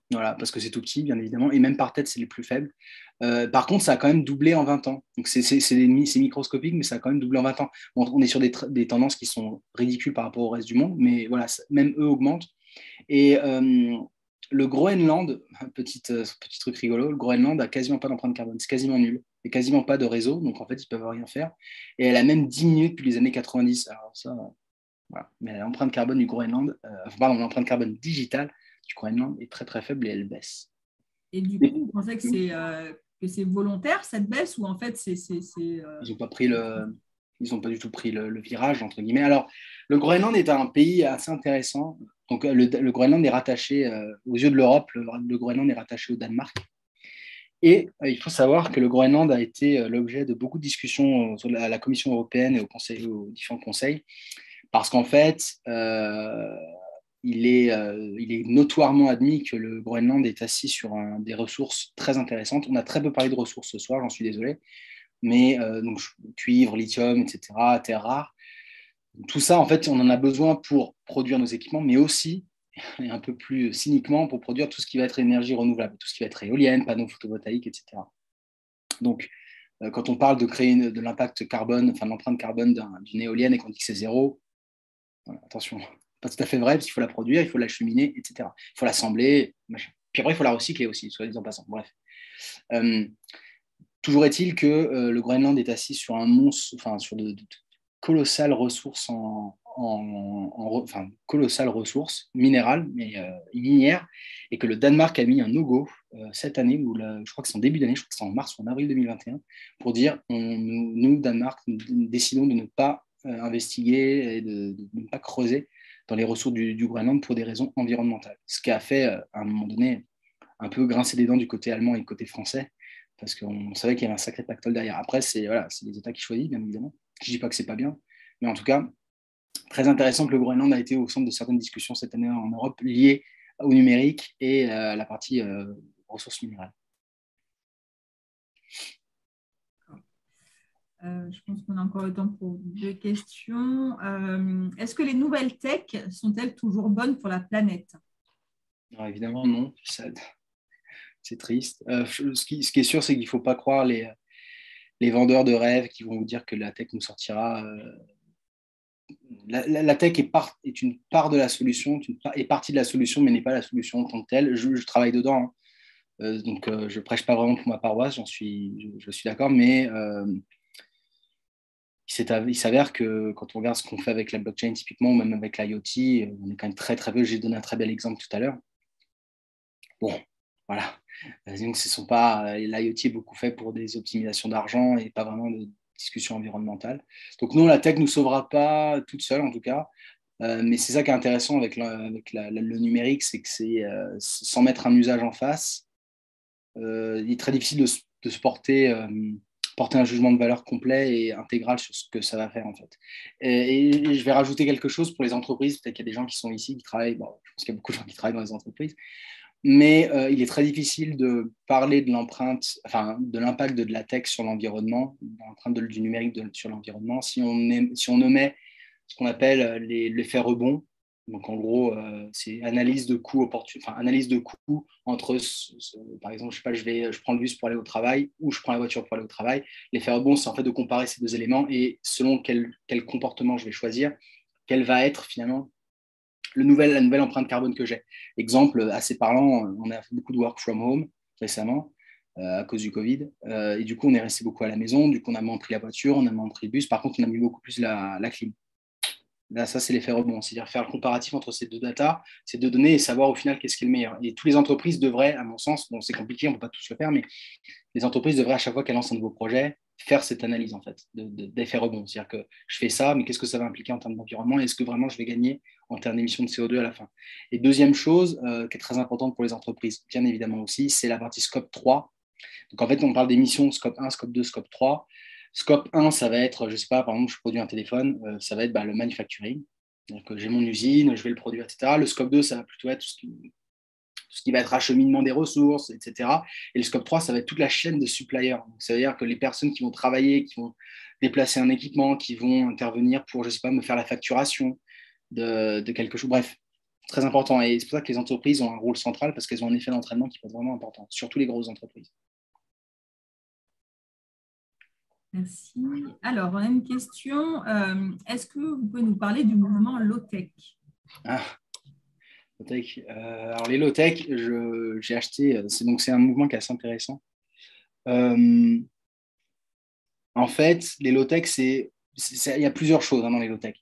Voilà, parce que c'est tout petit, bien évidemment, et même par tête, c'est les plus faibles. Par contre, ça a quand même doublé en 20 ans. Donc, c'est microscopique, mais ça a quand même doublé en 20 ans. On est sur des tendances qui sont ridicules par rapport au reste du monde, mais voilà, même eux augmentent. Et le Groenland, petit truc rigolo, le Groenland a quasiment pas d'empreinte carbone, c'est quasiment nul. Il n'y a quasiment pas de réseau, donc en fait, ils ne peuvent rien faire. Et elle a même diminué depuis les années 90. Alors ça, voilà. Mais l'empreinte carbone du Groenland, l'empreinte carbone digitale du Groenland est très très faible et elle baisse. Et du coup, vous pensez que c'est volontaire cette baisse ou en fait Ils n'ont pas du tout pris le virage entre guillemets. Alors, le Groenland est un pays assez intéressant. Donc, le Groenland est rattaché aux yeux de l'Europe. Le Groenland est rattaché au Danemark. Et il faut savoir que le Groenland a été l'objet de beaucoup de discussions à la Commission européenne et aux différents conseils. Parce qu'en fait, il est notoirement admis que le Groenland est assis sur des ressources très intéressantes. On a très peu parlé de ressources ce soir, j'en suis désolé. Mais donc, cuivre, lithium, etc., terres rares. Tout ça, en fait, on en a besoin pour produire nos équipements, mais aussi, et un peu plus cyniquement, pour produire tout ce qui va être énergie renouvelable, tout ce qui va être éolienne, panneaux photovoltaïques, etc. Donc, quand on parle de créer de l'impact carbone, enfin l'empreinte carbone d'une éolienne et qu'on dit que c'est zéro, attention, pas tout à fait vrai, parce qu'il faut la produire, il faut l'acheminer, etc. Il faut l'assembler, machin. Puis après, il faut la recycler aussi, soit dit en passant. Bref. Toujours est-il que le Groenland est assis sur sur de colossales ressources colossales ressources minérales, mais minières, et que le Danemark a mis un no-go cette année, je crois que c'est en début d'année, je crois que c'est en mars ou en avril 2021, pour dire nous, Danemark, nous décidons de ne pas investiguer et de ne pas creuser dans les ressources du Groenland pour des raisons environnementales. Ce qui a fait, à un moment donné, un peu grincer des dents du côté allemand et du côté français, parce qu'on savait qu'il y avait un sacré pactole derrière. Après, c'est les États qui choisissent, bien évidemment. Je ne dis pas que c'est pas bien, mais en tout cas, très intéressant que le Groenland a été au centre de certaines discussions cette année en Europe liées au numérique et à la partie ressources minérales. Je pense qu'on a encore le temps pour deux questions. Est-ce que les nouvelles tech sont-elles toujours bonnes pour la planète? Alors, évidemment, non. C'est triste. Ce qui est sûr, c'est qu'il ne faut pas croire les vendeurs de rêves qui vont vous dire que la tech nous sortira. La tech est une part de la solution, est partie de la solution, mais n'est pas la solution en tant que telle. Je travaille dedans, hein. Donc, je ne prêche pas vraiment pour ma paroisse, je suis d'accord, mais il s'avère que quand on regarde ce qu'on fait avec la blockchain typiquement, ou même avec l'IoT, on est quand même très très peu. J'ai donné un très bel exemple tout à l'heure. Bon, voilà. Donc, l'IoT est beaucoup fait pour des optimisations d'argent et pas vraiment de discussion environnementale. Donc non, la tech ne nous sauvera pas toute seule en tout cas. Mais c'est ça qui est intéressant avec le numérique, c'est que sans mettre un usage en face, il est très difficile de se porter un jugement de valeur complet et intégral sur ce que ça va faire en fait. Et je vais rajouter quelque chose pour les entreprises. Peut-être qu'il y a des gens qui sont ici, qui travaillent. Bon, je pense qu'il y a beaucoup de gens qui travaillent dans les entreprises. Mais il est très difficile de parler de l'empreinte, enfin de l'impact de la tech sur l'environnement, de l'empreinte du numérique sur l'environnement, si on omet ce qu'on appelle l'effet rebond. Donc en gros, c'est analyse de coût analyse de coût entre, par exemple, je sais pas, je prends le bus pour aller au travail ou je prends la voiture pour aller au travail. L'effet rebond, c'est en fait de comparer ces deux éléments et selon quel comportement je vais choisir, quelle va être finalement la nouvelle empreinte carbone que j'ai. Exemple assez parlant, on a fait beaucoup de work from home récemment à cause du Covid. Et du coup, on est resté beaucoup à la maison. Du coup, on a moins pris la voiture, on a moins pris le bus. Par contre, on a mis beaucoup plus la clim. Là, ça, c'est l'effet rebond. C'est-à-dire faire le comparatif entre ces deux datas, ces deux données et savoir au final qu'est-ce qui est le meilleur. Et toutes les entreprises devraient, à mon sens, bon, c'est compliqué, on ne peut pas tous le faire, mais les entreprises devraient, à chaque fois qu'elles lancent un nouveau projet, faire cette analyse en fait, d'effet rebond. C'est-à-dire que je fais ça, mais qu'est-ce que ça va impliquer en termes d'environnement? Est-ce que vraiment je vais gagner en termes d'émissions de CO2 à la fin? Et deuxième chose qui est très importante pour les entreprises, bien évidemment aussi, c'est la partie scope 3. Donc en fait, on parle d'émissions scope 1, scope 2, scope 3. Scope 1, ça va être, je ne sais pas, par exemple, je produis un téléphone, ça va être le manufacturing. Donc j'ai mon usine, je vais le produire, etc. Le scope 2, ça va plutôt être tout ce qui va être acheminement des ressources, etc. Et le scope 3, ça va être toute la chaîne de suppliers. Donc, ça veut dire que les personnes qui vont travailler, qui vont déplacer un équipement, qui vont intervenir pour, je ne sais pas, me faire la facturation de quelque chose. Bref, très important. Et c'est pour ça que les entreprises ont un rôle central parce qu'elles ont un effet d'entraînement qui peut être vraiment important, surtout les grosses entreprises. Merci. Alors, on a une question. Est-ce que vous pouvez nous parler du mouvement low-tech? Low-tech. Alors, les low-tech, j'ai acheté, c'est un mouvement qui est assez intéressant. En fait, les low-tech, il y a plusieurs choses dans les low-tech.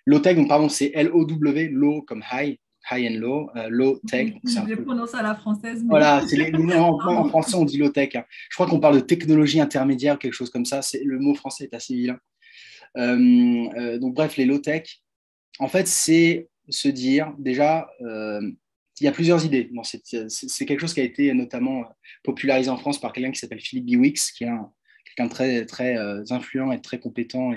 Low-tech, donc pardon, c'est L-O-W, low comme high and low, low-tech. Je le prononce à la française. Mais... Voilà, en français, on dit low-tech. Hein. Je crois qu'on parle de technologie intermédiaire, quelque chose comme ça. Le mot français est assez vilain. Donc, bref, les low-tech, en fait, c'est se dire, déjà, il y a plusieurs idées. Bon, c'est quelque chose qui a été notamment popularisé en France par quelqu'un qui s'appelle Philippe Biwix, qui est quelqu'un de très, très influent et très compétent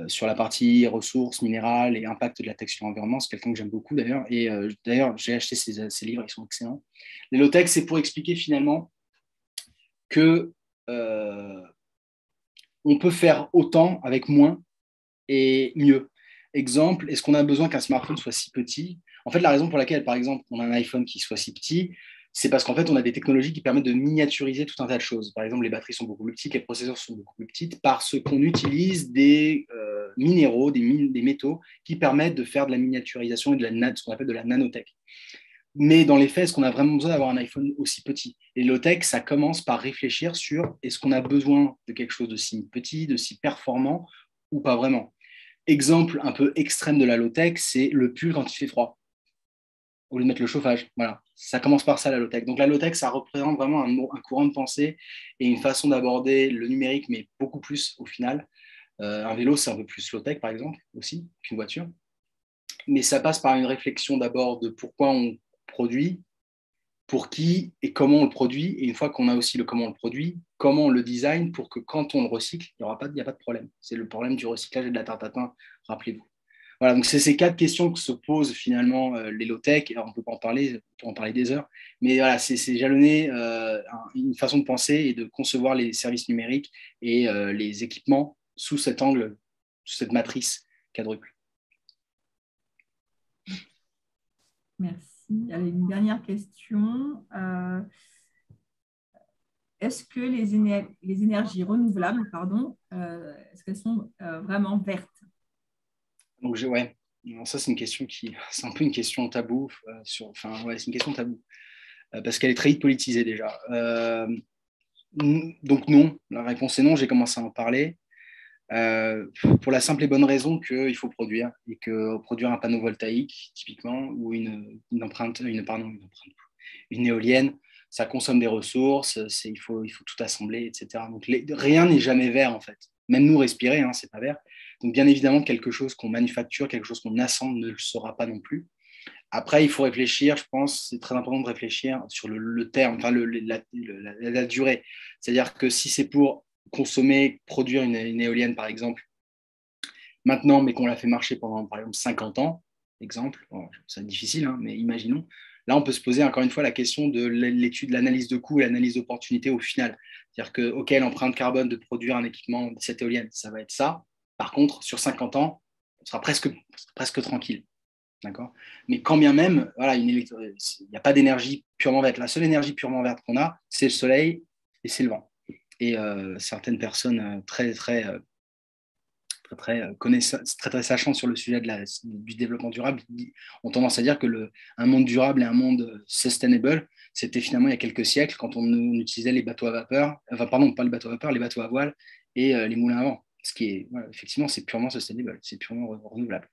sur la partie ressources, minérales et impact de la tech sur l'environnement. C'est quelqu'un que j'aime beaucoup d'ailleurs. Et d'ailleurs, j'ai acheté ses livres, ils sont excellents. Les low-tech, c'est pour expliquer finalement que on peut faire autant avec moins et mieux. Exemple, est-ce qu'on a besoin qu'un smartphone soit si petit? En fait, la raison pour laquelle, par exemple, on a un iPhone qui soit si petit, c'est parce qu'en fait, on a des technologies qui permettent de miniaturiser tout un tas de choses. Par exemple, les batteries sont beaucoup plus petites, les processeurs sont beaucoup plus petits, parce qu'on utilise des minéraux, des métaux qui permettent de faire de la miniaturisation et ce qu'on appelle de la nanotech. Mais dans les faits, est-ce qu'on a vraiment besoin d'avoir un iPhone aussi petit? Et low-tech, ça commence par réfléchir sur est-ce qu'on a besoin de quelque chose de si petit, de si performant ou pas vraiment. Exemple un peu extrême de la low-tech, c'est le pull quand il fait froid, au lieu de mettre le chauffage. Voilà, ça commence par ça la low-tech. Donc la low-tech, ça représente vraiment un courant de pensée et une façon d'aborder le numérique, mais beaucoup plus au final. Un vélo, c'est un peu plus low-tech, par exemple, aussi, qu'une voiture. Mais ça passe par une réflexion d'abord de pourquoi on produit, pour qui et comment on le produit. Et une fois qu'on a aussi le comment on le produit, comment on le design pour que quand on le recycle, il n'y a pas de problème. C'est le problème du recyclage et de la tarte à pain, rappelez-vous. Voilà, donc c'est ces 4 questions que se posent finalement les low-tech. Alors, on peut pas en parler, on peut en parler des heures, mais voilà, c'est jalonner une façon de penser et de concevoir les services numériques et les équipements sous cet angle, sous cette matrice quadruple. Merci. Allez, une dernière question. Est-ce que les énergies renouvelables, est-ce qu'elles sont vraiment vertes? Donc, ouais, alors ça, c'est une question c'est un peu une question tabou. C'est une question tabou parce qu'elle est très vite politisée déjà. Donc, non, la réponse est non. J'ai commencé à en parler pour la simple et bonne raison qu'il faut produire et que produire un panneau voltaïque, typiquement, ou une éolienne, ça consomme des ressources, il faut tout assembler, etc. Donc, rien n'est jamais vert, en fait. Même nous, respirer, hein, c'est pas vert. Donc, bien évidemment, quelque chose qu'on manufacture, quelque chose qu'on assemble ne le sera pas non plus. Après, il faut réfléchir, je pense, c'est très important de réfléchir sur le terme, enfin la durée. C'est-à-dire que si c'est pour consommer, produire une éolienne, par exemple, maintenant, mais qu'on l'a fait marcher pendant, par exemple, 50 ans, exemple, bon, c'est difficile, hein, mais imaginons, là, on peut se poser encore une fois la question de l'étude, l'analyse de coût et l'analyse d'opportunité au final. C'est-à-dire que, OK, l'empreinte carbone de produire un équipement de cette éolienne, ça va être ça. Par contre, sur 50 ans, on sera presque tranquille. D'accord. Mais quand bien même, voilà, il n'y a pas d'énergie purement verte. La seule énergie purement verte qu'on a, c'est le soleil et c'est le vent. Et certaines personnes très sachantes sur le sujet du développement durable ont tendance à dire que un monde durable et un monde sustainable, c'était finalement il y a quelques siècles quand on utilisait les bateaux à vapeur, enfin pardon, pas les bateaux à vapeur, les bateaux à voile et les moulins à vent. Ce qui est, voilà, effectivement, c'est purement sustainable, c'est purement renouvelable.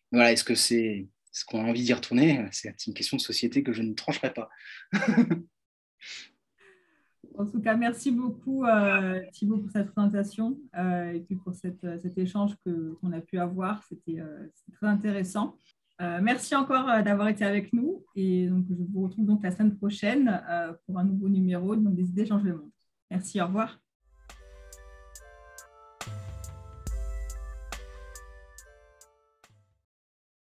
Voilà, est-ce que c'est ce qu'on a envie d'y retourner? C'est une question de société que je ne trancherai pas. En tout cas, merci beaucoup Thibaut pour cette présentation et puis pour cet échange qu'on a pu avoir. C'était très intéressant. Merci encore d'avoir été avec nous et donc, je vous retrouve donc la semaine prochaine pour un nouveau numéro donc, des idées changent le monde. Merci, au revoir.